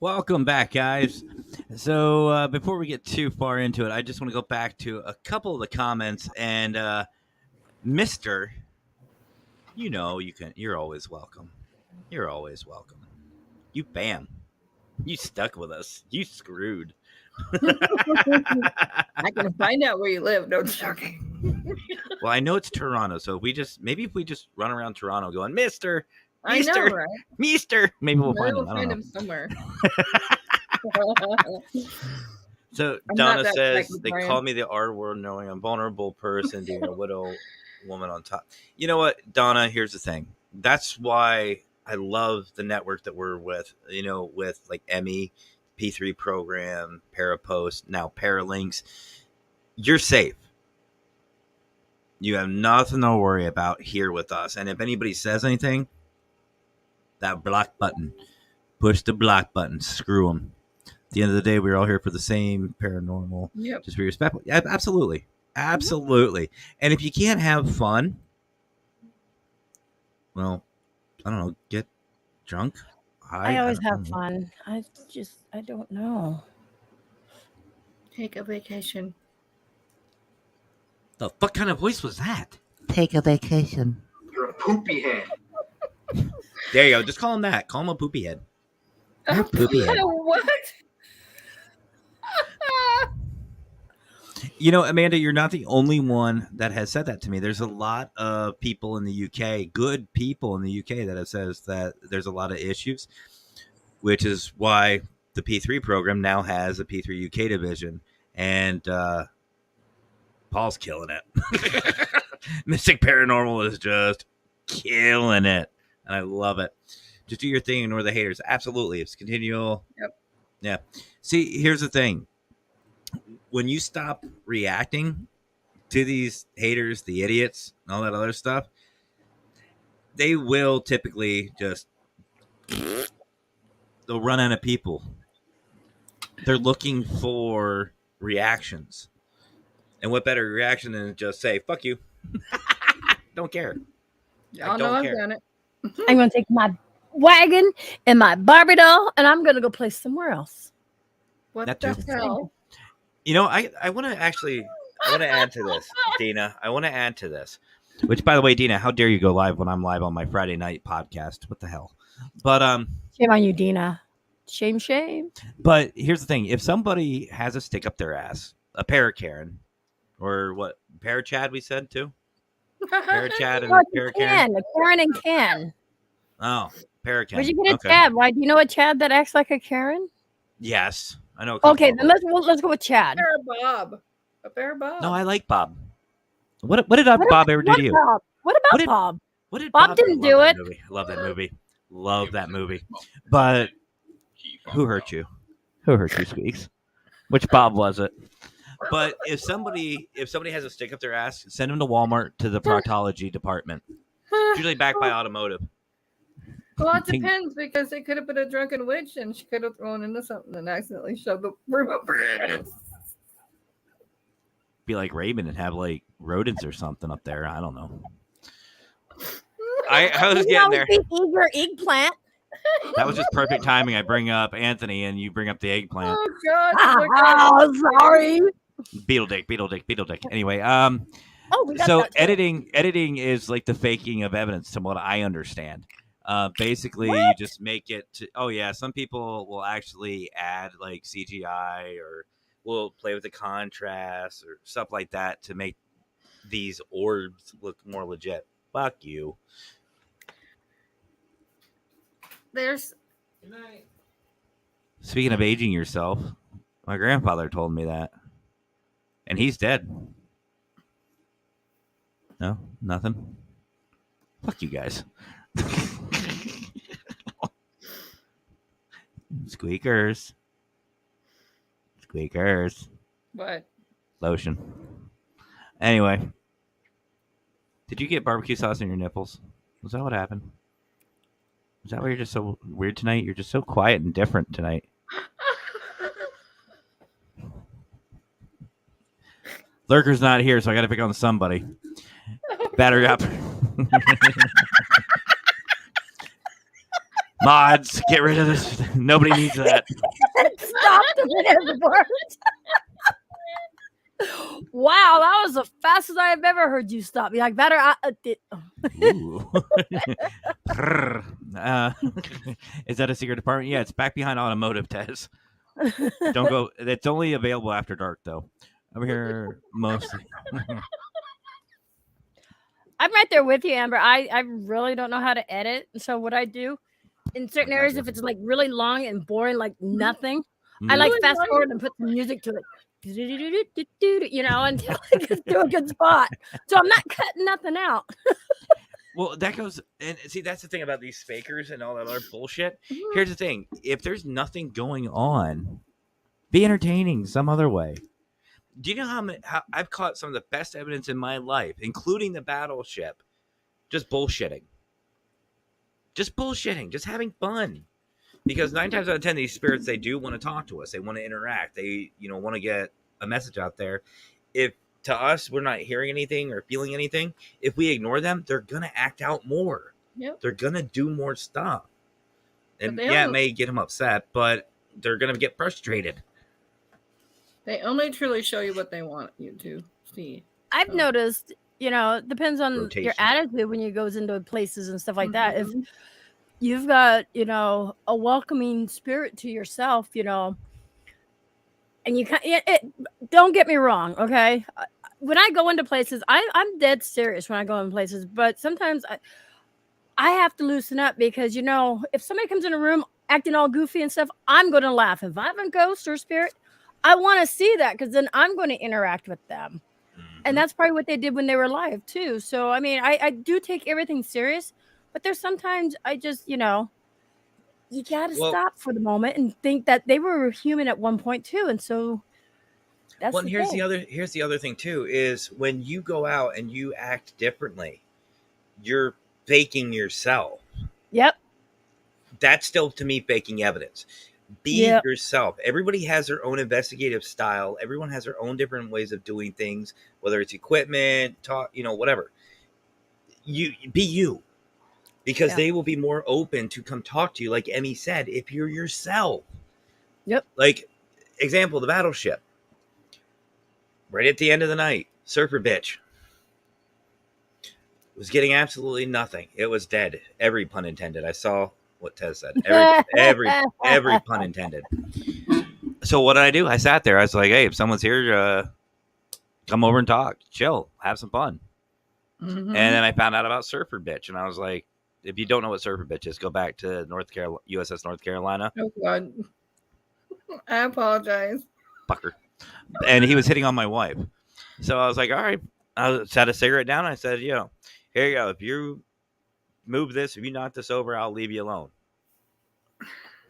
Welcome back, guys. So before we get too far into it, I just want to go back to a couple of the comments. And Mr., you know, you're always welcome. You're always welcome. You bam. You stuck with us. You screwed. I can find out where you live. No joking. Well, I know it's Toronto, so if we just run around Toronto going, Mister, I know, right? Mister, maybe we'll find him. We'll find him somewhere. So I'm Donna not that says psychic, they Brian. call me the R word, knowing I'm a vulnerable person, being a widow woman on top. You know what, Donna? Here's the thing. That's why I love the network that we're with. You know, with like Emmy, P3 program, Parapost, now Paralinks. You're safe. You have nothing to worry about here with us. And if anybody says anything, that block button, push the block button. Screw them. At the end of the day, we're all here for the same paranormal. Yep. Just be respectful. Yeah, absolutely. Absolutely. And if you can't have fun, well, I don't know, get drunk. I always have don't know. fun. I don't know. Take a vacation. The fuck kind of voice was that? Take a vacation. You're a poopy head. There you go. Just call him that. Call him a poopy head. Oh, poopy head. What? You know, Amanda, you're not the only one that has said that to me. There's a lot of people in the UK, good people in the UK, that have says that there's a lot of issues, which is why the P3 program now has a P3 UK division, and Paul's killing it. Mystic Paranormal is just killing it, and I love it. Just do your thing, ignore the haters. Absolutely, it's continual. Yep. Yeah. See, here's the thing. When you stop reacting to these haters, the idiots, and all that other stuff, they will typically just they'll run out of people. They're looking for reactions. And what better reaction than just say, fuck you. Don't care. Y'all know I've done it. I'm going to take my wagon and my Barbie doll, and I'm going to go play somewhere else. What That the too. hell? You know, I want to add to this, Dina. I want to add to this. Which, by the way, Dina, how dare you go live when I'm live on my Friday night podcast? What the hell? But Shame on you, Dina. Shame. But here's the thing: if somebody has a stick up their ass, a Para-Karen, or what Para-Chad we said too, Para-Chad and Para-Karen. A Karen and Ken. Oh, Para-Karen. Where'd you get a Okay. Chad? Why do you know a Chad that acts like a Karen? Yes, I know. a couple Okay, of then them. let's go with Chad. Bear Bob. A Bear Bob. No, I like Bob. What did Bob ever do to you? Bob? What about What did- Bob? What did Bob didn't love do that it. movie. Love that movie. Love that movie. But who hurt you? Who hurt you, Squeaks? Which Bob was it? But if somebody has a stick up their ass, send them to Walmart to the proctology department. It's usually backed by automotive. Well, it depends because it could have been a drunken witch and she could have thrown into something and accidentally shoved the room up her ass. Be like Raven and have like rodents or something up there. I don't know. I was getting there. Eat your eggplant. That was just perfect timing. I bring up Anthony and you bring up the eggplant. Oh, God. Oh, sorry. Beetle dick. Anyway, Oh, we got so that too. editing is like the faking of evidence, from what I understand. Basically, you just make it to. Oh yeah, some people will actually add like CGI or will play with the contrast or stuff like that to make these orbs look more legit. Fuck you. There's Speaking of aging yourself, my grandfather told me that, and he's dead. No, nothing. Fuck you guys. Squeakers. what? Lotion. Anyway, did you get barbecue sauce in your nipples? Was that what happened? Is that why you're just so weird tonight? You're just so quiet and different tonight. Lurker's not here, so I got to pick on somebody. Battery up. Mods, get rid of this. Nobody needs that. Stop the words. Wow, that was the fastest I have ever heard you stop. Be like, better. Ooh. Is that a secret department? Yeah, it's back behind automotive, Tez. Don't go. It's only available after dark, though. Over here, mostly. I'm right there with you, Amber. I really don't know how to edit. So what I do in certain areas, if it's like really long and boring, like nothing, I like fast forward and put some music to it. You know, until I get to a good spot. So I'm not cutting nothing out. Well, that goes, and see, that's the thing about these fakers and all that other bullshit. Here's the thing: if there's nothing going on, be entertaining some other way. Do you know how I've caught some of the best evidence in my life, including the battleship, just bullshitting, just having fun. because 9 times out of 10, these spirits, they do want to talk to us. They want to interact. They, want to get a message out there. If to us, we're not hearing anything or feeling anything, if we ignore them, they're going to act out more. Yep. They're going to do more stuff. And But it may get them upset, but they're going to get frustrated. They only truly show you what they want you to see. I've noticed, it depends on Rotation. your attitude when you goes into places and stuff like that. If you've got, a welcoming spirit to yourself, and you can't, don't get me wrong. Okay. When I go into places, I'm dead serious when I go in places, but sometimes I have to loosen up because, if somebody comes in a room acting all goofy and stuff, I'm going to laugh. If I have a ghost or spirit, I want to see that because then I'm going to interact with them. And that's probably what they did when they were alive too. So, I mean, I do take everything serious, but there's sometimes I just, you got to stop for the moment and think that they were human at one point too. And so that's here's the other thing too, is when you go out and you act differently, you're faking yourself. Yep. That's still, to me, faking evidence. Be yourself. Everybody has their own investigative style. Everyone has their own different ways of doing things, whether it's equipment, talk, whatever. You be you, because they will be more open to come talk to you. Like Emmy said, if you're yourself. Yep. Like, example, the battleship. Right at the end of the night, surfer bitch was getting absolutely nothing. It was dead. Every pun intended. I saw what Tez said. Every pun intended. So what did I do? I sat there. I was like, hey, if someone's here, come over and talk, chill, have some fun. And then I found out about Surfer Bitch, and I was like, if you don't know what Surfer Bitch is, go back to USS North Carolina. Oh God, I apologize. Fucker. And he was hitting on my wife. So I was like, all right. I set a cigarette down. And I said, here you go. If you move this, if you knock this over, I'll leave you alone.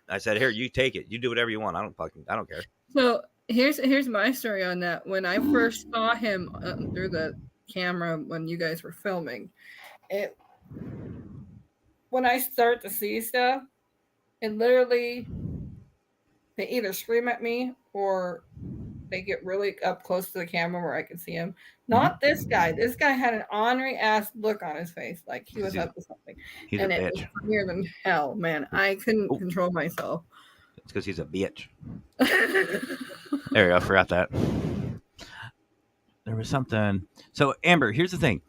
I said, here, you take it. You do whatever you want. I don't care. So here's my story on that. When I first saw him through the camera when you guys were filming, when I start to see stuff, it literally, they either scream at me or they get really up close to the camera where I can see him. Not this guy. This guy had an ornery ass look on his face, like he was up to something. And it was weird than hell, man. I couldn't control myself. It's because he's a bitch. There you go. I forgot that. There was something. So, Amber, here's the thing.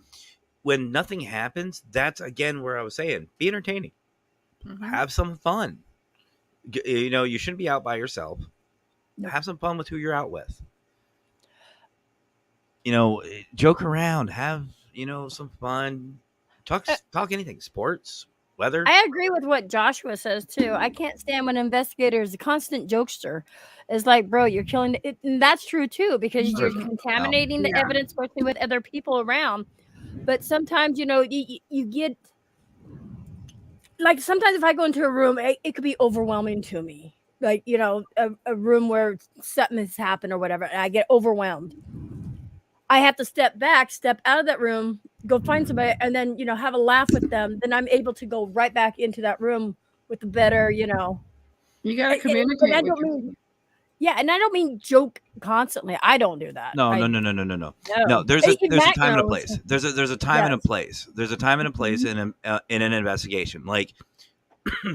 When nothing happens, that's, again, where I was saying, be entertaining. Have some fun. You shouldn't be out by yourself. Nope. Have some fun with who you're out with. Joke around. Have, some fun. Talk anything. Sports, weather. I agree with what Joshua says, too. I can't stand when investigators, a constant jokester, is like, bro, you're killing it. And that's true, too, because you're contaminating the evidence, especially with other people around. But sometimes, you get, like, sometimes if I go into a room, it could be overwhelming to me. Like, a room where something has happened or whatever, and I get overwhelmed. I have to step back, step out of that room, go find somebody, and then, have a laugh with them. Then I'm able to go right back into that room with a better, You got to communicate. And I don't mean joke constantly. I don't do that. No. No, there's a time and a place. There's a time and a place. There's a time and a place in an investigation. Like,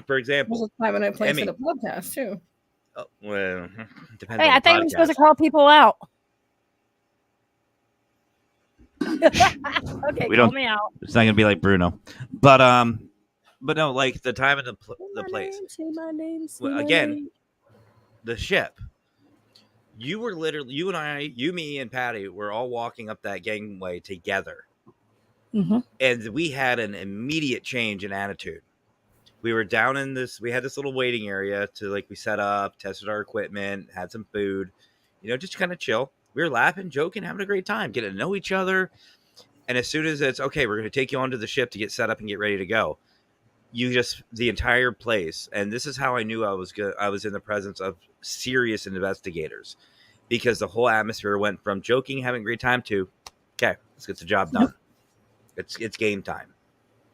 for example, there's a time and a place in a podcast too. Oh, well, depends. Hey, I think we're supposed to call people out. Okay, call me out. It's not gonna be like Bruno, but no, like the time and the place. Again, the ship. You were literally, you and I, me and Patty were all walking up that gangway together, and we had an immediate change in attitude. We were down in this. We had this little waiting area we set up, tested our equipment, had some food, just kind of chill. We were laughing, joking, having a great time, getting to know each other. And as soon as it's okay, we're going to take you onto the ship to get set up and get ready to go. The entire place. And this is how I knew I was good. I was in the presence of serious investigators, because the whole atmosphere went from joking, having a great time to, okay, let's get the job done. It's game time.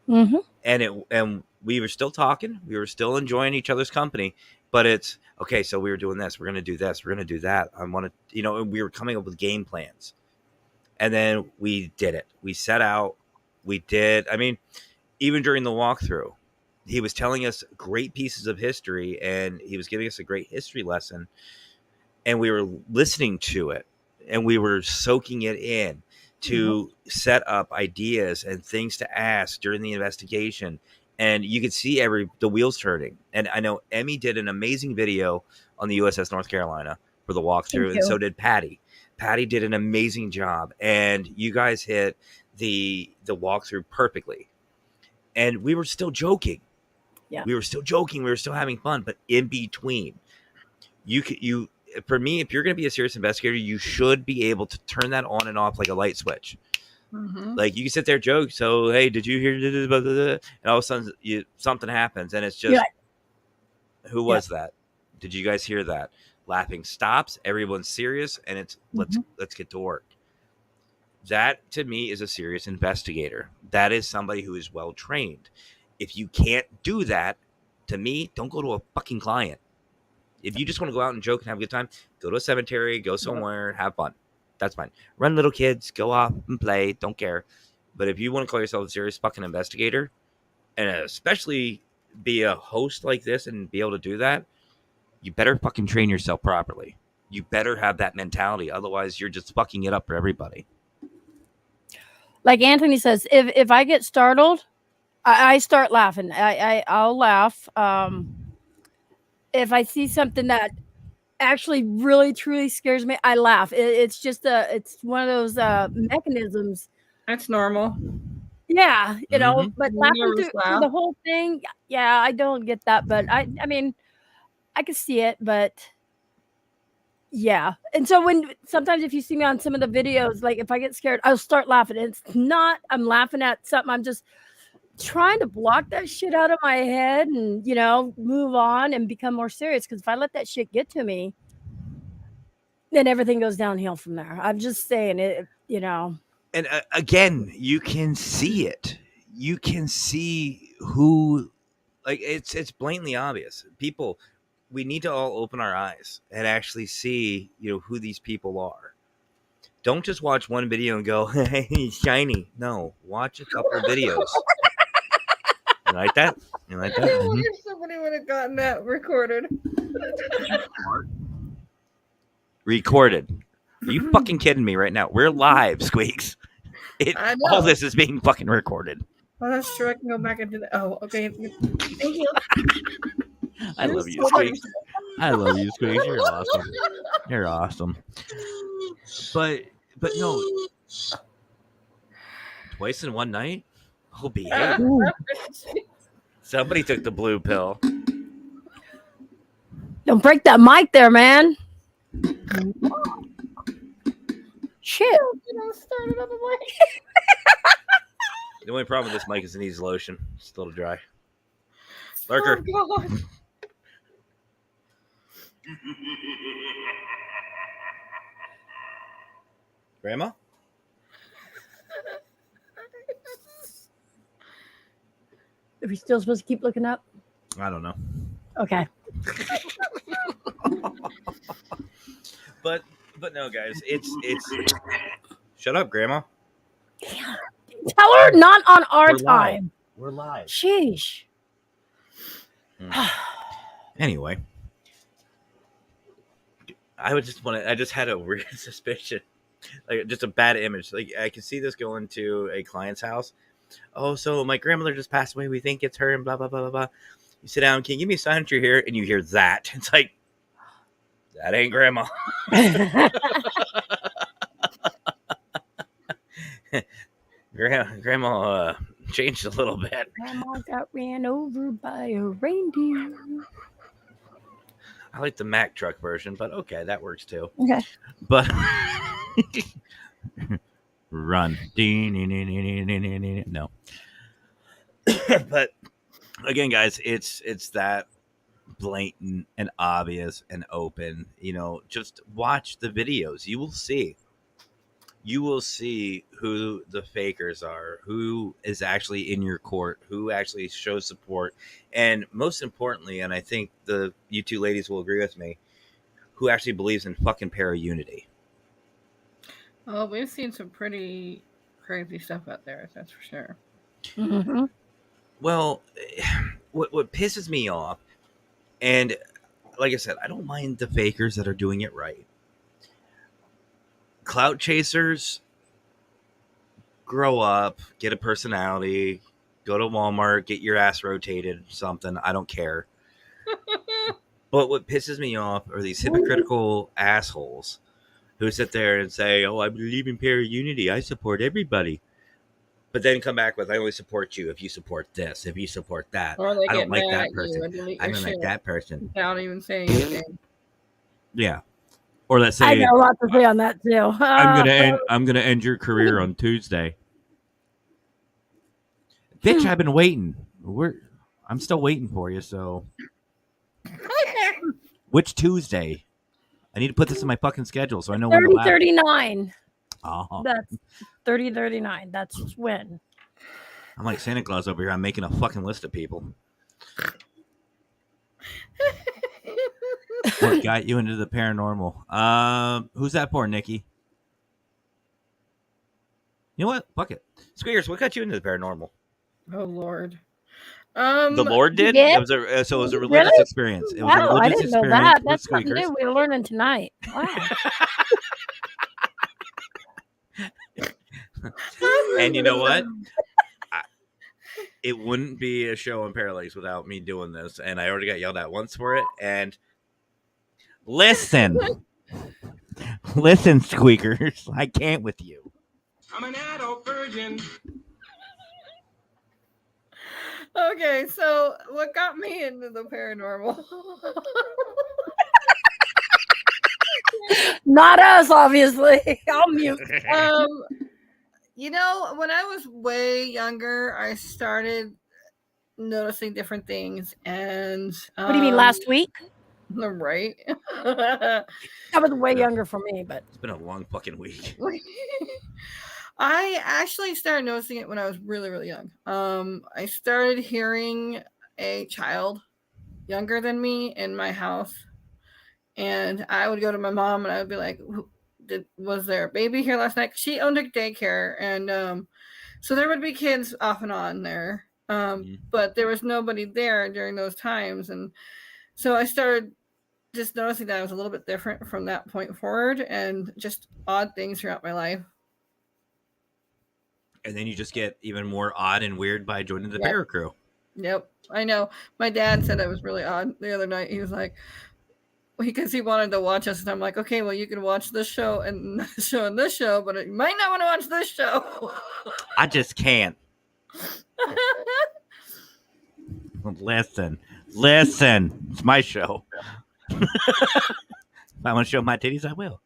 And we were still talking. We were still enjoying each other's company. But it's okay. So we were doing this. We're going to do this. We're going to do that. I want to, and we were coming up with game plans. And then we did it. We set out. We did. I mean, even during the walkthrough, he was telling us great pieces of history, and he was giving us a great history lesson. And we were listening to it, and we were soaking it in to set up ideas and things to ask during the investigation. And you could see the wheels turning. And I know Emmy did an amazing video on the USS North Carolina for the walkthrough, and so did Patty. Patty did an amazing job, and you guys hit the walkthrough perfectly. And we were still joking. Yeah, we were still joking. We were still having fun, but in between, for me, if you're going to be a serious investigator, you should be able to turn that on and off like a light switch. Like you can sit there, joke. So, hey, did you hear? And all of a sudden, something happens, and it's just, who was that? Did you guys hear that? Laughing stops. Everyone's serious, and it's let's get to work. That to me is a serious investigator. That is somebody who is well trained. If you can't do that, to me, don't go to a fucking client. If you just want to go out and joke and have a good time, go to a cemetery, go somewhere, have fun. That's fine. Run, little kids, go off and play. Don't care. But if you want to call yourself a serious fucking investigator, and especially be a host like this and be able to do that, you better fucking train yourself properly. You better have that mentality. Otherwise, you're just fucking it up for everybody. Like Anthony says, if I get startled, I start laughing. I'll laugh. If I see something that actually really truly scares me, I laugh. It's just it's one of those mechanisms. That's normal. Yeah, but laughing through laugh. the whole thing, yeah, I don't get that. But I mean, I can see it, but yeah. And so sometimes if you see me on some of the videos, like if I get scared, I'll start laughing. It's not I'm laughing at something. I'm just trying to block that shit out of my head and move on and become more serious, because if I let that shit get to me, then everything goes downhill from there. I'm just saying it. And again, you can see it. You can see who, like, it's blatantly obvious. People, we need to all open our eyes and actually see who these people are. Don't just watch one video and go, hey, he's shiny. No, watch a couple of videos. You like that? You like that? I wonder if somebody would have gotten that recorded. Recorded. Are you fucking kidding me right now? We're live, Squeaks. All this is being fucking recorded. Oh, that's true. I can go back and do that. Oh, okay. Thank you. I love you, Squeaks. I love you, Squeaks. You're awesome. You're awesome. But no. Twice in one night? Oh, behave. Somebody took the blue pill. Don't break that mic there, man. Shit. Start another mic. The only problem with this mic is it needs lotion. It's a little dry. Lurker. Oh, God. Grandma? Are we still supposed to keep looking up? I don't know. Okay. But no, guys, it's shut up, Grandma. Tell her not on our time. We're live. Sheesh. Anyway, I just had a weird suspicion, like just a bad image. Like I can see this going to a client's house. Oh, so my grandmother just passed away. We think it's her, and blah blah blah blah blah. You sit down. Can you give me a sign that you're here? And you hear that. It's like, that ain't Grandma. Grandma changed a little bit. Grandma got ran over by a reindeer. I like the Mack truck version, but okay, that works too. Okay. But run. No. But again, guys, it's that blatant and obvious and open. Just watch the videos. You will see you will see who the fakers are, who is actually in your court, who actually shows support, and most importantly, and I think you two ladies will agree with me, who actually believes in fucking para-unity. Well, we've seen some pretty crazy stuff out there, that's for sure. Mm-hmm. Well, what pisses me off, and like I said, I don't mind the fakers that are doing it right. Clout chasers, grow up, get a personality, go to Walmart, get your ass rotated, something. I don't care. But what pisses me off are these hypocritical assholes who sit there and say, "Oh, I believe in para-unity. I support everybody." But then come back with, "I only support you if you support this, if you support that. Or they I get don't like mad that at you person. and delete I your don't shit like that person." without even saying anything. Yeah. Or let's I say, got a lot to say on that too. I'm gonna end your career on Tuesday. Bitch, I've been waiting. I'm still waiting for you, so which Tuesday? I need to put this in my fucking schedule so I know when to laugh. 3039. Oh, That's 3039. That's when. I'm like Santa Claus over here. I'm making a fucking list of people. What got you into the paranormal? Who's that for, Nikki? You know what? Fuck it. Squeakers, what got you into the paranormal? Oh Lord. The Lord did? Yeah. It was a religious Really? experience. It was a Wow, I religious didn't know experience that. with That's something Squeakers. new we're learning tonight. Wow. And you know what? It wouldn't be a show on Parallax without me doing this, and I already got yelled at once for it. And listen, Squeakers, I can't with you. I'm an adult virgin. Okay, so what got me into the paranormal? Not us, obviously. I'll mute. You know, when I was way younger, I started noticing different things, and What do you mean, last week? Right. That was way younger for me, but It's been a long fucking week. I actually started noticing it when I was really, really young. I started hearing a child younger than me in my house, and I would go to my mom and I would be like, was there a baby here last night? She owned a daycare, and so there would be kids off and on there, but there was nobody there during those times, and so I started just noticing that I was a little bit different from that point forward, and just odd things throughout my life. And then you just get even more odd and weird by joining the para crew. Yep, I know. My dad said it was really odd the other night. He was like, because he wanted to watch us, and I'm like, okay, well, you can watch this show and this show and this show, but you might not want to watch this show. I just can't. Listen, it's my show. If I want to show my titties, I will.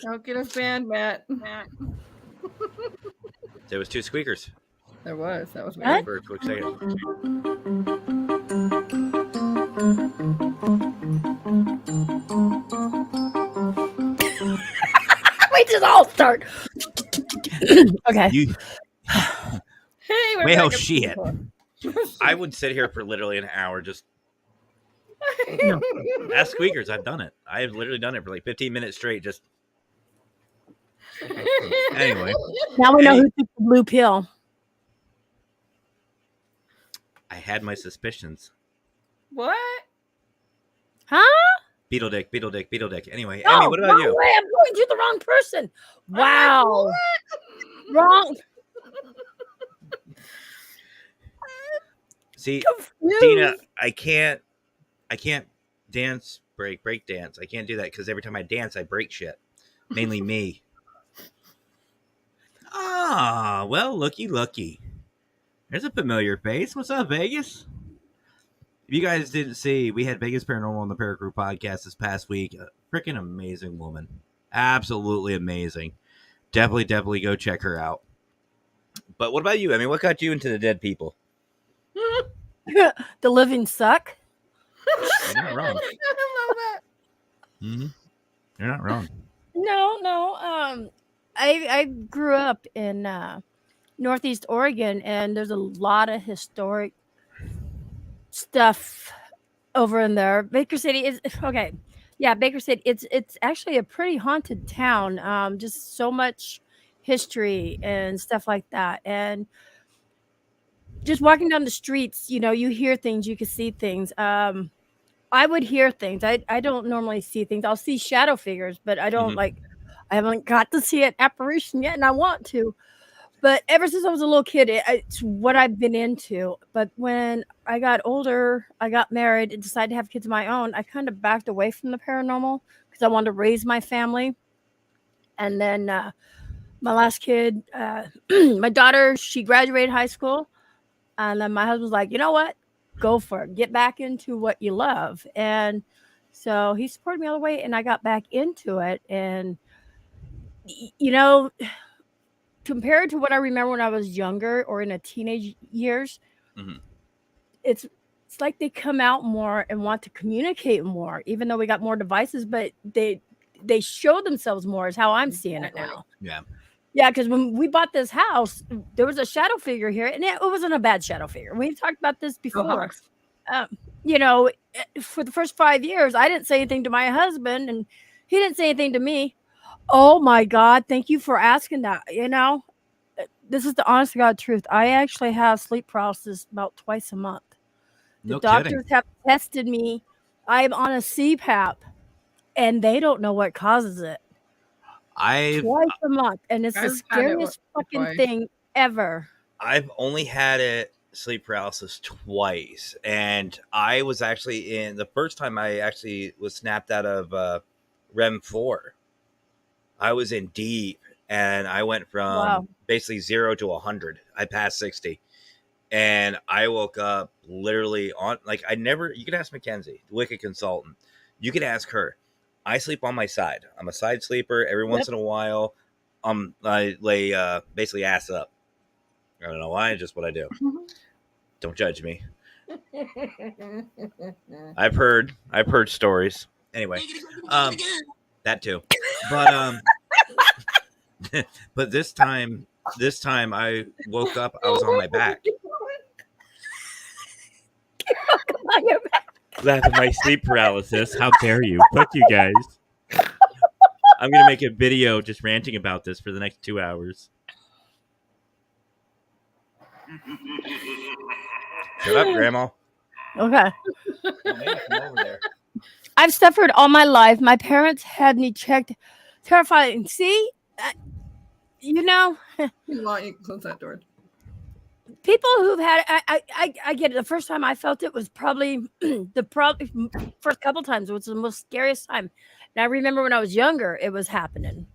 Don't get us banned, Matt. There was two squeakers. There was. That was weird. weird. For a quick second. wait till all start. Okay. Hey, we're well, back at shit. I would sit here for literally an hour just. Ask squeakers. I've done it. I have literally done it for like 15 minutes straight. Just. Anyway. Now we know who took the blue pill. I had my suspicions. What? Huh? Beetle dick. Anyway, No, Emmy, what about you? Way. I'm going to the wrong person. Wow. Wrong. See, Confused. Dina, I can't break dance. I can't do that because every time I dance, I break shit. Mainly me. Ah, well, looky. There's a familiar face. What's up, Vegas? If you guys didn't see, we had Vegas Paranormal on the Paracrew podcast this past week. A freaking amazing woman. Absolutely amazing. Definitely go check her out. But what about you? I mean, what got you into the dead people? The living suck. You're not wrong. I love that. Mm-hmm. You're not wrong. No. I grew up in Northeast Oregon, and there's a lot of historic stuff over in there. Baker City is okay. Yeah, Baker City. It's actually a pretty haunted town. Just so much history and stuff like that. And just walking down the streets, you hear things, you can see things. I would hear things. I don't normally see things. I'll see shadow figures, but I don't Mhm. I haven't got to see an apparition yet, and I want to. But ever since I was a little kid, it's what I've been into. But when I got older, I got married and decided to have kids of my own, I kind of backed away from the paranormal because I wanted to raise my family. And then my last kid, my daughter, she graduated high school. And then my husband's like, you know what? Go for it. Get back into what you love. And so he supported me all the way, and I got back into it. And, you know, compared to what I remember when I was younger or in a teenage years, Mhm. it's like they come out more and want to communicate more, even though we got more devices, but they show themselves more is how I'm seeing it now. Yeah. Yeah, because when we bought this house, there was a shadow figure here, and it wasn't a bad shadow figure. We've talked about this before. For the first 5 years, I didn't say anything to my husband, and he didn't say anything to me. Oh my God, thank you for asking that. This is the honest to God truth. I actually have sleep paralysis about twice a month. The No doctors kidding. have tested me. I'm on a CPAP, and they don't know what causes it. I've Twice a month, and it's the I've had it scariest fucking twice. thing ever. I've only had it sleep paralysis twice, and I was actually in the first time I actually was snapped out of REM 4. I was in deep, and I went from Wow. basically 0 to 100. I passed 60, and I woke up literally on like I never. You can ask Mackenzie, the Wicked consultant. You can ask her. I sleep on my side. I'm a side sleeper. Every once in a while, I lay basically ass up. I don't know why, just what I do. Don't judge me. I've heard stories. Anyway, that too. But but this time I woke up. I was on my back. Laugh at my sleep paralysis. How dare you? Fuck you guys. I'm gonna make a video just ranting about this for the next 2 hours. Shut up, Grandma. Okay. Maybe come over there. I've suffered all my life. My parents had me checked. Terrifying. See? You know, You want you can close that door. people who've had I get it. The first time I felt it was probably the first couple times was the most scariest time. And I remember when I was younger, it was happening.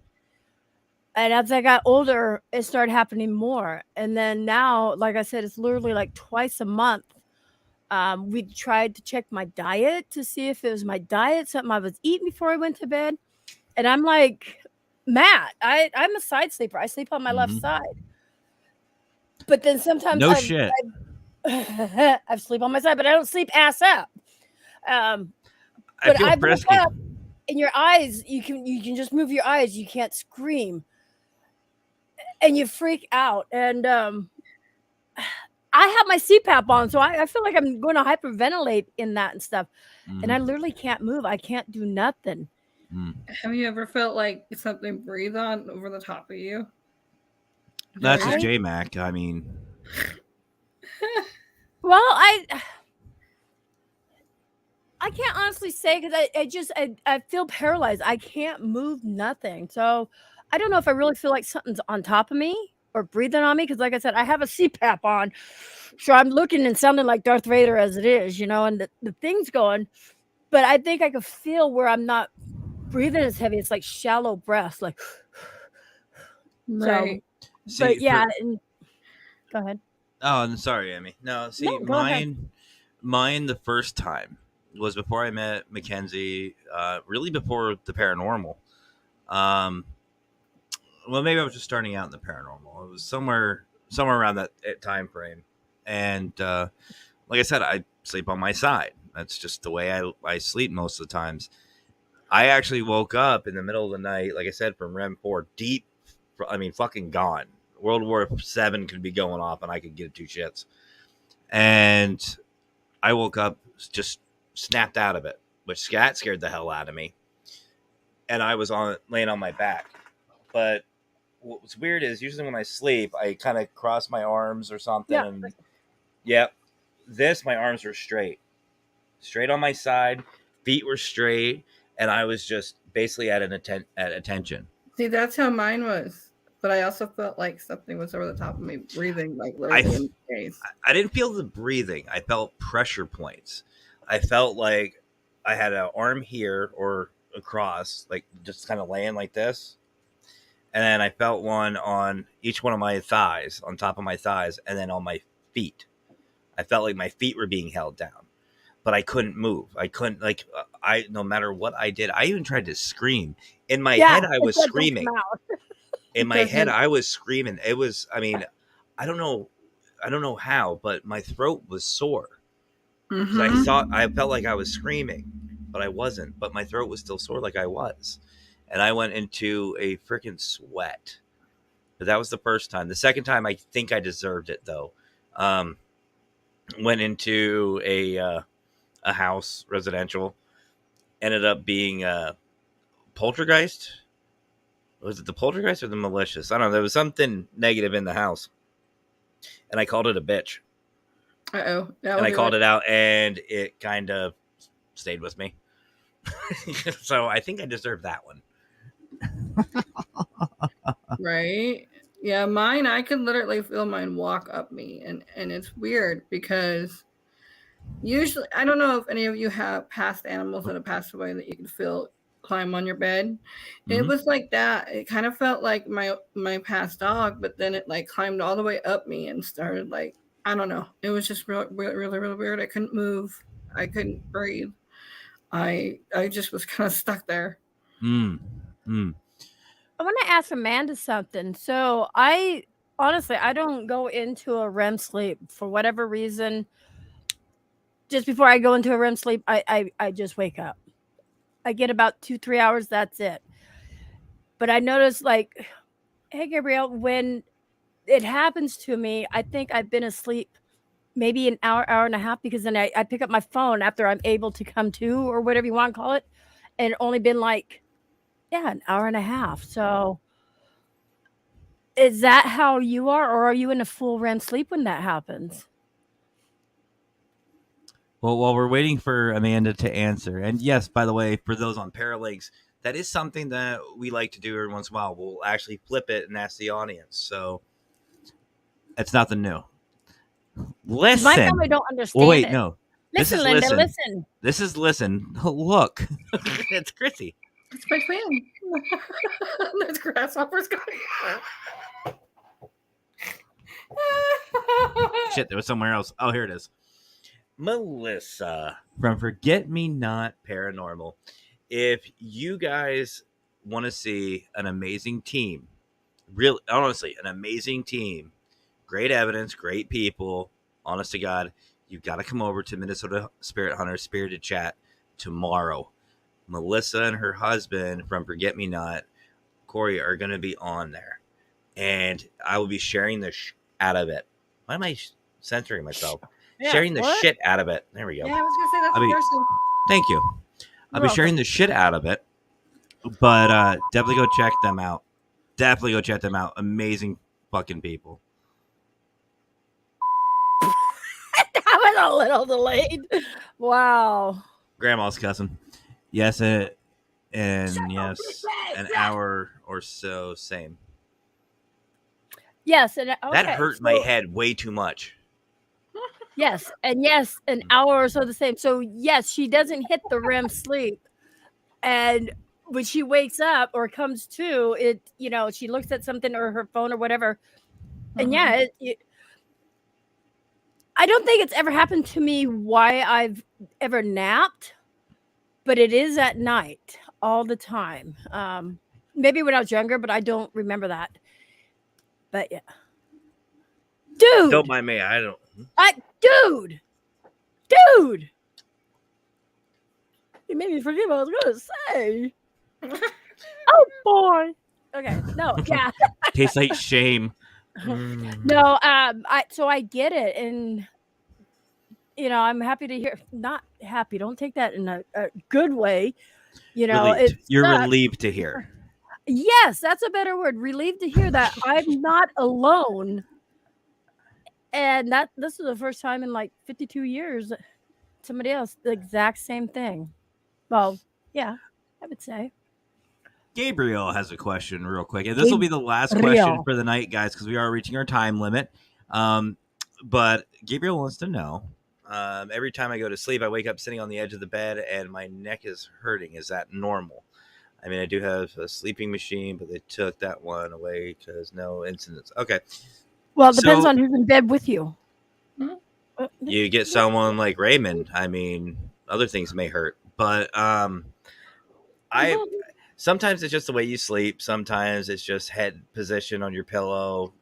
And as I got older, it started happening more. And then now, like I said, it's literally like twice a month. We tried to check my diet to see if it was my diet, something I was eating before I went to bed. And I'm like, Matt, I'm a side sleeper. I sleep on my left side. But then sometimes No shit. I sleep on my side, but I don't sleep ass up. I But feel I woke frisky. up, and your eyes, you can just move your eyes. You can't scream, and you freak out. And I have my CPAP on, so I feel like I'm going to hyperventilate in that and stuff. And I literally can't move. I can't do nothing. Have you ever felt like something breathe on over the top of you? That's just J Mac. I mean, Well, I can't honestly say because I feel paralyzed. I can't move nothing. So I don't know if I really feel like something's on top of me or breathing on me because, like I said, I have a CPAP on, so I'm looking and sounding like Darth Vader as it is, and the thing's going. But I think I could feel where I'm not breathing as heavy. It's like shallow breaths, like. Right. So, but yeah, go ahead. Oh, I'm sorry, Emmy. No, see, No, go ahead. mine the first time was before I met Mackenzie, really before the paranormal. Well, maybe I was just starting out in the paranormal. It was somewhere around that time frame. And like I said, I sleep on my side. That's just the way I sleep most of the times. I actually woke up in the middle of the night, like I said, from REM 4, deep. I mean, fucking gone. World War VII could be going off, and I could give two shits. And I woke up, just snapped out of it, which scared the hell out of me. And I was laying on my back. But what's weird is usually when I sleep, I kind of cross my arms or something. Yeah. And my arms were straight on my side, feet were straight, and I was just basically at attention. See, that's how mine was. But I also felt like something was over the top of me, breathing like literally in the face. I didn't feel the breathing. I felt pressure points. I felt like I had an arm here or across, like just kind of laying like this. And then I felt one on each one of my thighs, on top of my thighs, and then on my feet. I felt like my feet were being held down, but I couldn't move. I couldn't, no matter what I did, I even tried to scream. In my head, I was screaming. In my head, I was screaming. It was, I mean, I don't know how, but my throat was sore. Because I felt like I was screaming, but I wasn't. But my throat was still sore like I was. And I went into a freaking sweat. But that was the first time. The second time, I think I deserved it, though. Went into a house, residential. Ended up being a poltergeist. Was it the poltergeist or the malicious? I don't know. There was something negative in the house. And I called it a bitch. Uh-oh. And I called it out, and it kind of stayed with me. So I think I deserve that one. Right? Yeah, mine, I could literally feel mine walk up me. And it's weird because usually, I don't know if any of you have past animals that have passed away that you can feel climb on your bed. It was like that. It kind of felt like my past dog, but then it like climbed all the way up me and started like, I don't know. It was just really, really weird. I couldn't move. I couldn't breathe. I just was kind of stuck there. I want to ask Amanda something. So I honestly, I don't go into a REM sleep for whatever reason. Just before I go into a REM sleep, I just wake up. I get about 2-3 hours. That's it. But I noticed, like, hey, Gabrielle, when it happens to me, I think I've been asleep maybe an hour and a half, because then I pick up my phone after I'm able to come to, or whatever you want to call it. And it only been like, an hour and a half. So is that how you are, or are you in a full REM sleep when that happens? Well, while we're waiting for Amanda to answer, and yes, by the way, for those on Paralinks, that is something that we like to do every once in a while. We'll actually flip it and ask the audience. So it's nothing new. Listen. My family don't understand. Well, wait, it. no. Listen, this is Linda, listen. listen. This is listen. Look, it's Chrissy. It's my twin. There's grasshoppers going. Shit, there was somewhere else. Oh, here it is. Melissa from Forget Me Not Paranormal. If you guys want to see an amazing team, real honestly, an amazing team, great evidence, great people, honest to God, you've got to come over to Minnesota Spirit Hunter Spirited Chat tomorrow. Melissa and her husband from Forget Me Not, Corey, are going to be on there. And I will be sharing the out of it. Why am I censoring myself? Yeah, sharing the shit out of it. There we go. Yeah, I was going to say that's the first one. Thank you. I'll be sharing the shit out of it. But definitely go check them out. Definitely go check them out. Amazing fucking people. That was a little delayed. Wow. Grandma's cousin. Yes, and yes, an hour or so, same. Yes, and okay, that hurt my head way too much. Yes, and yes, an hour or so the same. So yes, she doesn't hit the REM sleep, and when she wakes up or comes to, it, she looks at something or her phone or whatever, and I don't think it's ever happened to me why I've ever napped, but it is at night all the time. Maybe when I was younger, but I don't remember that. But yeah. Dude! Don't mind me. I don't. Dude! You made me forget what I was going to say. Oh, boy. Okay. No, yeah. Tastes like shame. No, I get it. And, I'm happy to hear. Not happy. Don't take that in a good way. Relieved. You're sucks. relieved to hear. Yes, that's a better word. Relieved to hear that I'm not alone. And this is the first time in like 52 years somebody else the exact same thing. Well, yeah, I would say. Gabriel has a question real quick. And this will be the last question for the night, guys, because we are reaching our time limit. But Gabriel wants to know, every time I go to sleep, I wake up sitting on the edge of the bed and my neck is hurting. Is that normal? I mean, I do have a sleeping machine, but they took that one away because no incidents. Okay. Well, it depends on who's in bed with you. You get someone like Raymond. I mean, other things may hurt, but sometimes it's just the way you sleep. Sometimes it's just head position on your pillow.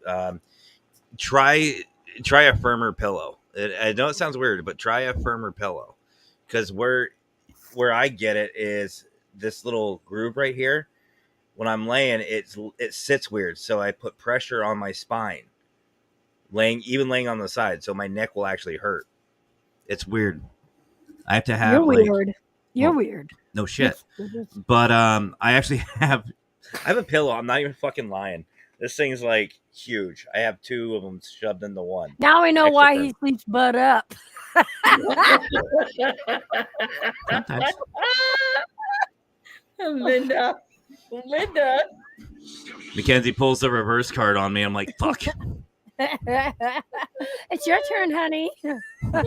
Try a firmer pillow. I know it sounds weird, but try a firmer pillow, because where I get it is this little groove right here. When I'm laying, it sits weird, so I put pressure on my spine, laying on the side, so my neck will actually hurt. It's weird. I have to have. You're weird. You're weird. No shit. But I actually have a pillow. I'm not even fucking lying. This thing's like huge. I have two of them shoved into one. Now we know why he sleeps butt up. Sometimes. Linda. Mackenzie pulls the reverse card on me. I'm like, fuck. It's your turn, honey. What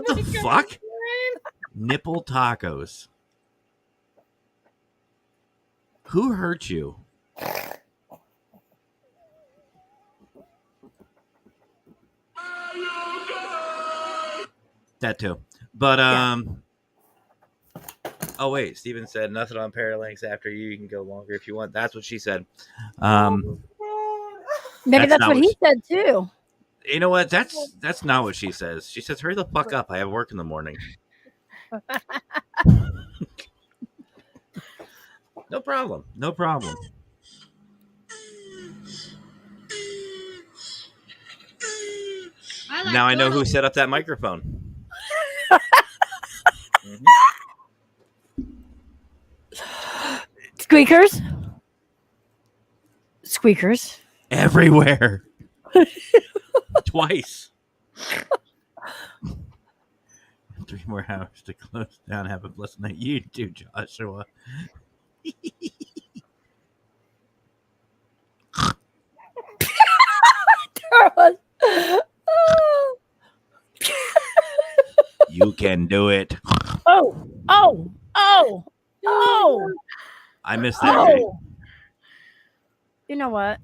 the fuck? Nipple tacos. Who hurt you? That too. But oh wait, Steven said nothing on Paralinks after you can go longer if you want. That's what she said. Maybe that's what he said too. You know what? That's not what she says. She says, hurry the fuck up. I have work in the morning. No problem. Now I know who set up that microphone. Squeakers. Everywhere. Twice. 3 more hours to close down. Have a blessed night. You too, Joshua. You can do it. Oh. I missed that. You know what?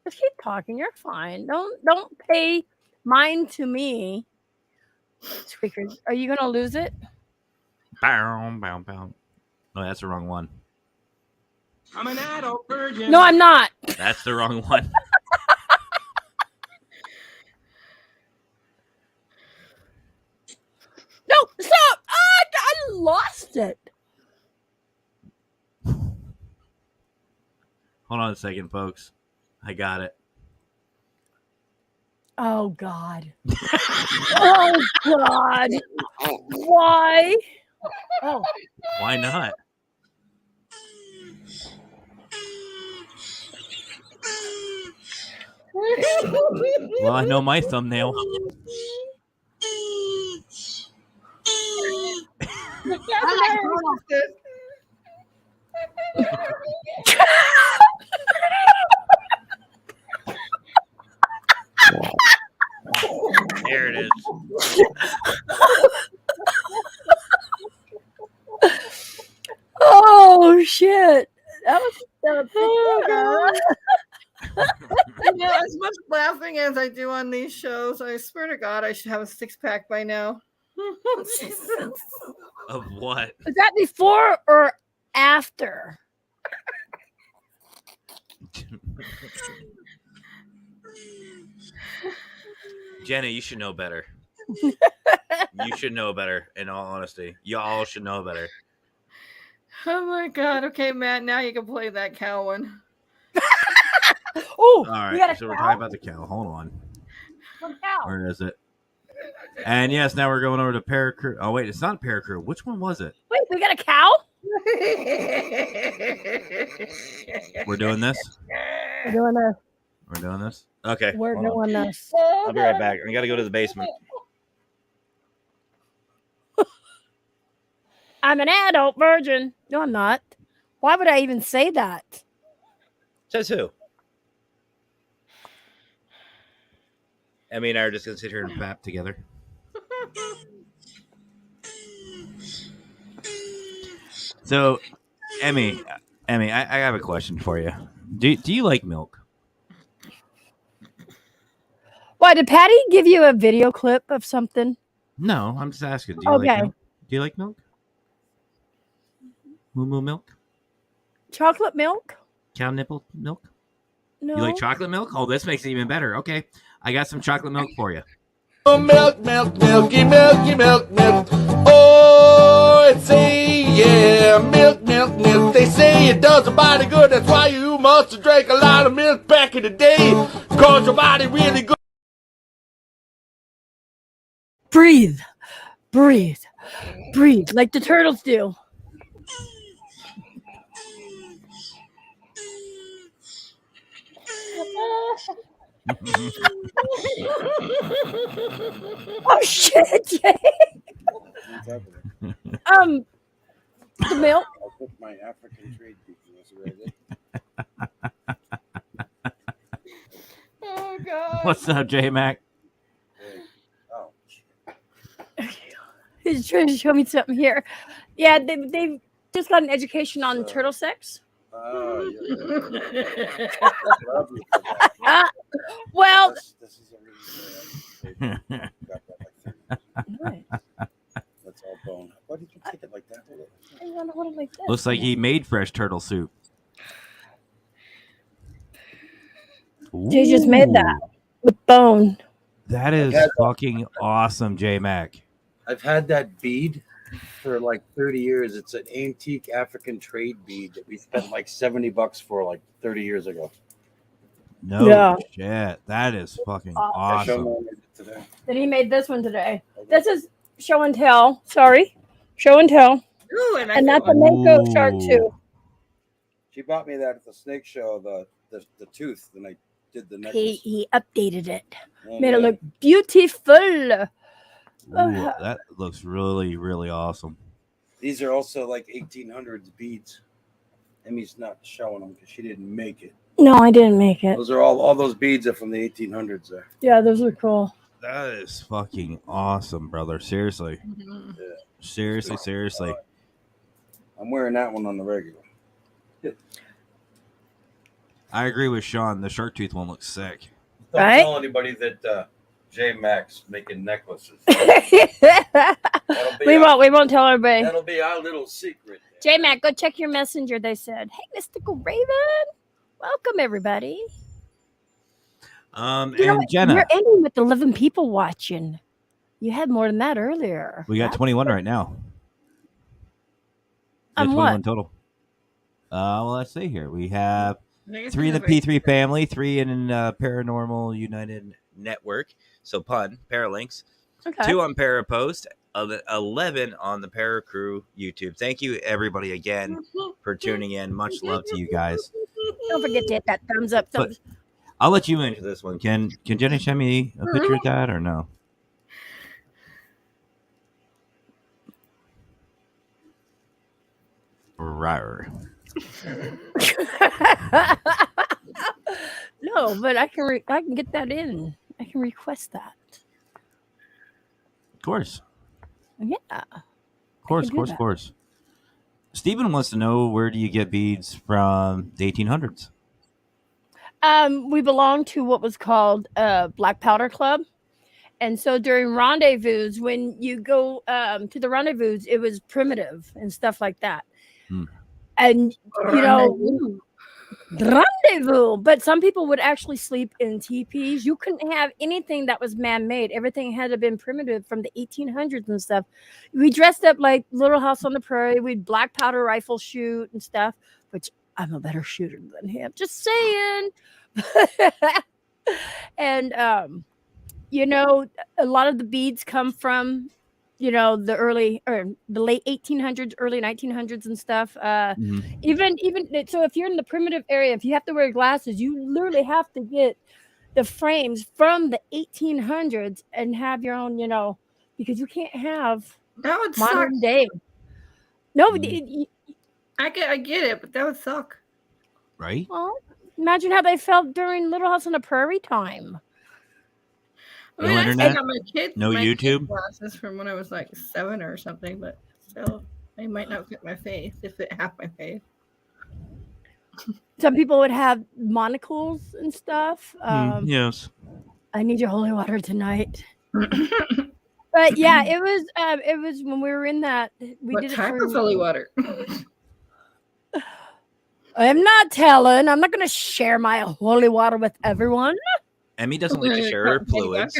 Just keep talking. You're fine. Don't pay mind to me. Squeakers, are you gonna lose it? Bow. No, that's the wrong one. I'm an adult virgin. No, I'm not. That's the wrong one. No, stop! I lost it. Hold on a second, folks. I got it. Oh God. Oh God. Why? Oh. Why not? Well, I know my thumbnail. There it is. Oh shit! That was as much laughing as I do on these shows, I swear to God, I should have a 6-pack by now. Of what? Was that before or after? Jenna, you should know better. You should know better. In all honesty, y'all should know better. Oh my god. Okay, Matt, now you can play that cow one. Oh, All right, we got a so we're cow? talking about the cow. Hold on. Some cow. Where is it? And yes, now we're going over to Paracrew. Oh wait, it's not Paracrew. Which one was it? Wait, we got a cow? We're doing this. We're doing this. We're doing this. Okay. We're hold on. doing this. I'll be right back. I got to go to the basement. I'm an adult virgin. No, I'm not. Why would I even say that? Says who? Emmy and I are just gonna sit here and bap together. So, Emmy, I have a question for you. Do you like milk? Why, did Patty give you a video clip of something? No, I'm just asking. Do you like Okay. milk? Do you like milk? Moo moo milk? Chocolate milk? Cow nipple milk? No. You like chocolate milk? Oh, this makes it even better. Okay, I got some chocolate milk for you. Oh, milk, milk, milky, milky, milk, milk. Oh, it's yeah, milk, milk, milk. They say it does the body good. That's why you must have drank a lot of milk back in the day. Cause your body really good. Breathe. Breathe. Breathe like the turtles do. Oh shit, Jay. The milk. I'll put my African trade people. Oh god. What's up, J Mac? Oh, He's trying to show me something here. Yeah, they've just got an education on turtle sex. Well, this is that's all bone. Why did you take it like that? I want to hold it like this. Looks like he made fresh turtle soup. Jay just made that with bone. That is fucking awesome, J Mac. I've had that bead for like 30 years. It's an antique African trade bead that we spent like $70 for like 30 years ago. No shit. That is fucking awesome. Then he made this one today. This is show and tell. Sorry. Show and tell. Ooh, And that's a mako shark too. She bought me that at the snake show, the tooth, and I did the necklace. He updated it. And, Made it look beautiful. Ooh, that looks really, really awesome. These are also like 1800s beads. Emmy's not showing them because she didn't make it. No, I didn't make it. Those are all those beads are from the 1800s there. Yeah, those are cool. That is fucking awesome, brother. Seriously. Mm-hmm. Yeah. Seriously. I'm wearing that one on the regular. I agree with Sean. The shark tooth one looks sick. Don't Right? tell anybody that J Max making necklaces. We won't tell everybody. That'll be our little secret. J Mac, go check your messenger. They said, "Hey, Mystical Raven, welcome everybody." You know And what? Jenna, You're ending with 11 people watching. You had more than that earlier. we got 21 right now. We got On 21 what? total. Well, let's see here. We have 3 in the P3 family, 3 in Paranormal United Network. So pun, Paralinks. Okay. 2 on Parapost, 11 on the Paracrew YouTube. Thank you, everybody, again for tuning in. Much love to you guys. Don't forget to hit that thumbs up. But I'll let you into this one. Can Jenny send me a picture of that or no? Rawr. No, but I can get that in. I can request that. Of course. Yeah. Of course. Stephen wants to know, where do you get beads from the 1800s? We belong to what was called Black Powder Club. And so during rendezvous, when you go to the rendezvous, it was primitive and stuff like that. Hmm. And, you know, rendezvous. But some people would actually sleep in teepees. You couldn't have anything that was man-made. Everything had to have been primitive from the 1800s and stuff. We dressed up like Little House on the Prairie. We'd black powder rifle shoot and stuff, which I'm a better shooter than him. Just saying. And, you know, a lot of the beads come from, you know, the late 1800s, early 1900s and stuff. Even so, if you're in the primitive area, if you have to wear glasses, you literally have to get the frames from the 1800s and have your own, you know, because you can't have That would modern suck. day. No, I get it, but that would suck. Right? well, imagine how they felt during Little House on the Prairie time. I No mean, I internet? still got my kid, No my kid YouTube? glasses from when I was like 7 or something, but still, they might not fit my face if it half my face. Some people would have monocles and stuff. Yes. I need your holy water tonight. But yeah, it was when we were in that. We What did it type for of holy water? I'm not telling. I'm not going to share my holy water with everyone. Emmy doesn't like to share her fluids.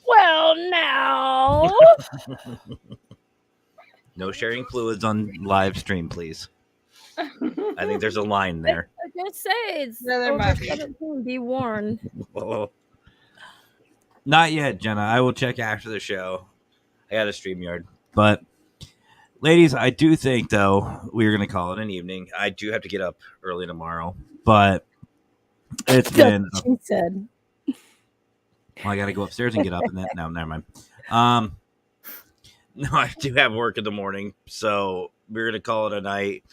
Well, now. No sharing fluids on live stream, please. I think there's a line there. I just say it's Yeah, there over might be. 17. Be warned. Whoa. Not yet, Jenna. I will check after the show. I got a StreamYard. But, ladies, I do think, though, we're going to call it an evening. I do have to get up early tomorrow. But it's been... That's what she said. Well, I got to go upstairs and get up. And that. No, never mind. No, I do have work in the morning. So, we're going to call it a night.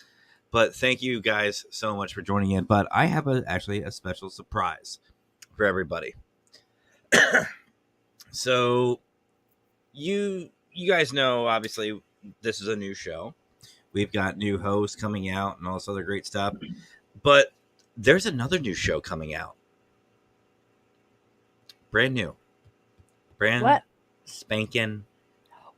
But thank you guys so much for joining in. But I have actually a special surprise for everybody. So you guys know, obviously, this is a new show. We've got new hosts coming out and all this other great stuff. But there's another new show coming out. Brand new. What? Spanking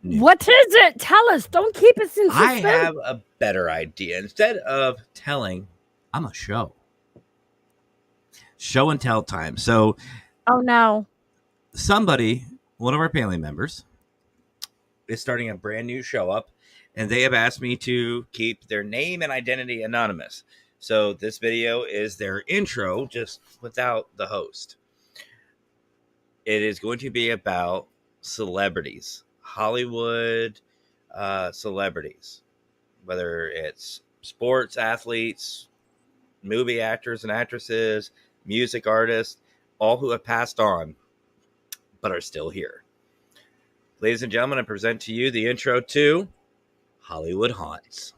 new. What is it? Tell us. Don't keep us in I suspense. have a better idea. Instead of telling, I'm a show. Show and tell time. So Oh, no. somebody, one of our family members, is starting a brand new show up, and they have asked me to keep their name and identity anonymous. So this video is their intro, just without the host. It is going to be about celebrities, Hollywood celebrities, whether it's sports athletes, movie actors and actresses, music artists, all who have passed on but are still here. Ladies and gentlemen, I present to you the intro to Hollywood Haunts.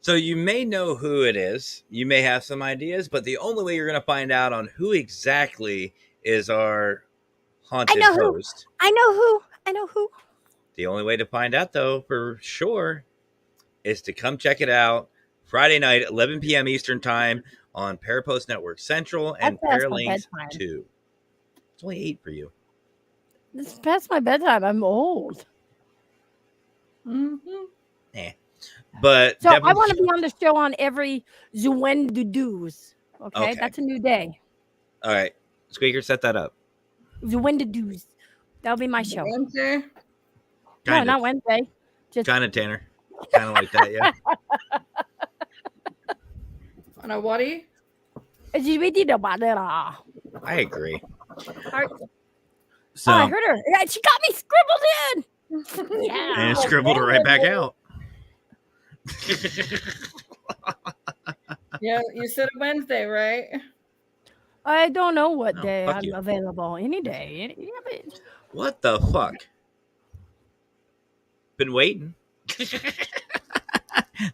So you may know who it is. You may have some ideas, but the only way you're going to find out on who exactly is our haunted know who. host. I know who. The only way to find out, though, for sure, is to come check it out Friday night, 11 p.m. Eastern Time on Parapost Network Central and That's past my Paralinks bedtime. 2. It's only 8 for you. This is past my bedtime. I'm old. But So I definitely- want to be on the show on every Zuwendudoos. Okay? That's a new day. All right. Squeaker, set that up. Zuwendudoos. That'll be my show. Wednesday. No, Kinda. not Wednesday. Just Kind of, Tanner. Kind of like that, yeah. On a whaty? I agree. So, Oh, I heard her. Yeah, she got me scribbled in. Yeah. and scribbled it right back out. Yeah, you said Wednesday, right? I don't know what No, day fuck I'm you. available. Any day. What the fuck? Been waiting.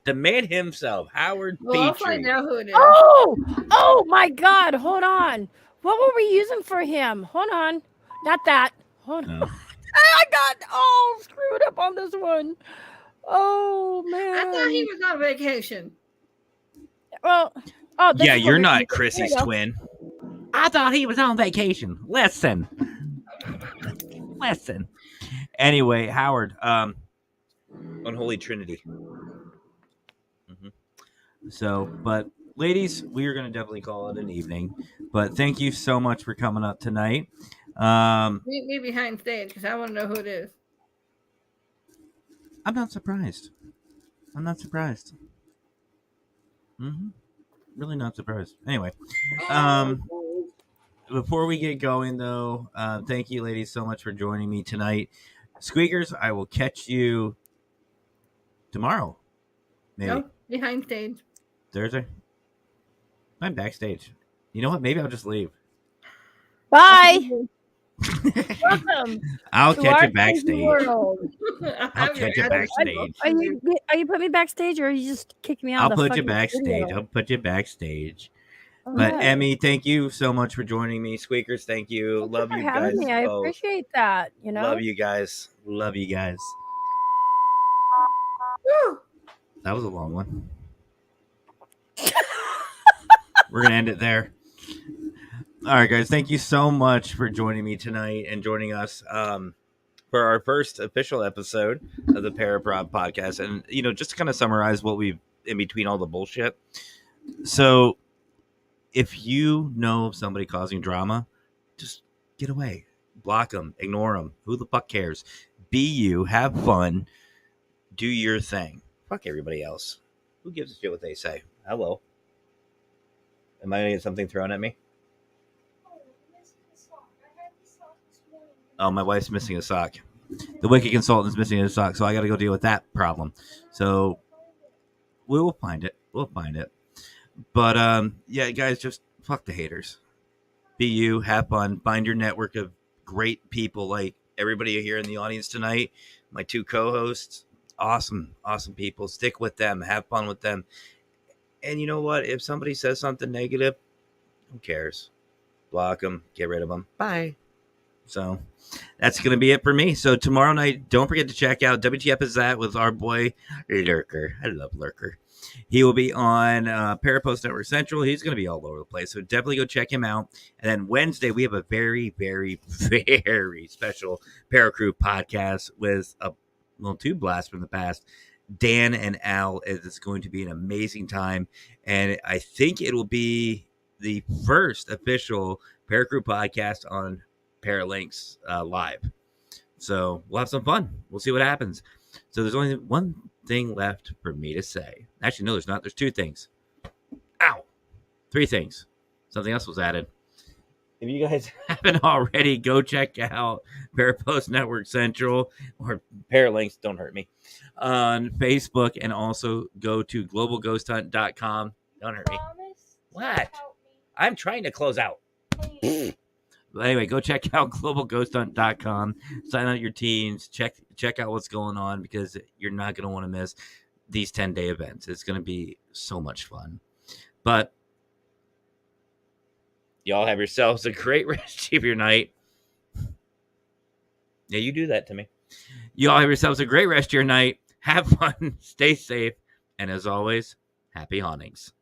The man himself, Howard Well, I'll Petrie. find out who it is. Oh my God. Hold on. What were we using for him? Hold on. Not that. Hold on. No. I got screwed up on this one. Oh man. I thought he was on vacation. Well, this Yeah, is what you're we're not doing. Chrissy's There you go. twin. I thought he was on vacation. Listen. Anyway, Howard, Unholy Trinity. So, but ladies, we are going to definitely call it an evening. But thank you so much for coming up tonight. Meet me behind stage because I want to know who it is. I'm not surprised. Really not surprised. Anyway, before we get going, though, thank you, ladies, so much for joining me tonight. Squeakers, I will catch you tomorrow. Maybe No, behind stage. Thursday. I'm backstage. You know what? Maybe I'll just leave. Bye. Welcome. I'll to catch our you backstage. world. I'll catch you backstage. Are you putting me backstage or are you just kicking me out? I'll of the put you fucking backstage. studio? I'll put you backstage. All But right. Emmy, thank you so much for joining me. Squeakers, thank you. Thank Love for you having guys. me. I both. appreciate that. You know. Love you guys. Love you guys. That was a long one. We're gonna end it there. All right, guys. Thank you so much for joining me tonight and joining us for our first official episode of the Para-Prob podcast. And just to kind of summarize what we've in between all the bullshit. So, if you know of somebody causing drama, just get away, block them, ignore them. Who the fuck cares? Be you, have fun, do your thing. Fuck everybody else. Who gives a shit what they say? Hello. Am I gonna get something thrown at me? Oh, my wife's missing a sock. The Wiki consultant's missing a sock, so I got to go deal with that problem. So we will find it. But yeah, guys, just fuck the haters. Be you, have fun, find your network of great people like everybody here in the audience tonight. My two co-hosts, awesome people. Stick with them, have fun with them. And you know what? If somebody says something negative, who cares? Block them, get rid of them. Bye. So that's going to be it for me. So tomorrow night, don't forget to check out WTF Is That with our boy Lurker. I love Lurker. He will be on Parapost Network Central. He's going to be all over the place. So definitely go check him out. And then Wednesday, we have a very, very, very special Paracrew podcast with a little two blasts from the past. Dan and Al. It's going to be an amazing time. And I think it will be the first official Paracrew podcast on Paralinks live. So we'll have some fun. We'll see what happens. So there's only one thing left for me to say. Actually, no, there's not. There's two things. Ow. Three things. Something else was added. If you guys haven't already, go check out Parapost Network Central or Paralinks, don't hurt me, on Facebook, and also go to globalghosthunt.com. Don't hurt me. What? I'm trying to close out. But anyway, go check out globalghosthunt.com. Sign out your teens. Check out what's going on because you're not going to want to miss. these 10-day events. It's going to be so much fun. But y'all have yourselves a great rest of your night. Yeah, you do that to me. Y'all have yourselves a great rest of your night. Have fun, stay safe, and as always, happy hauntings.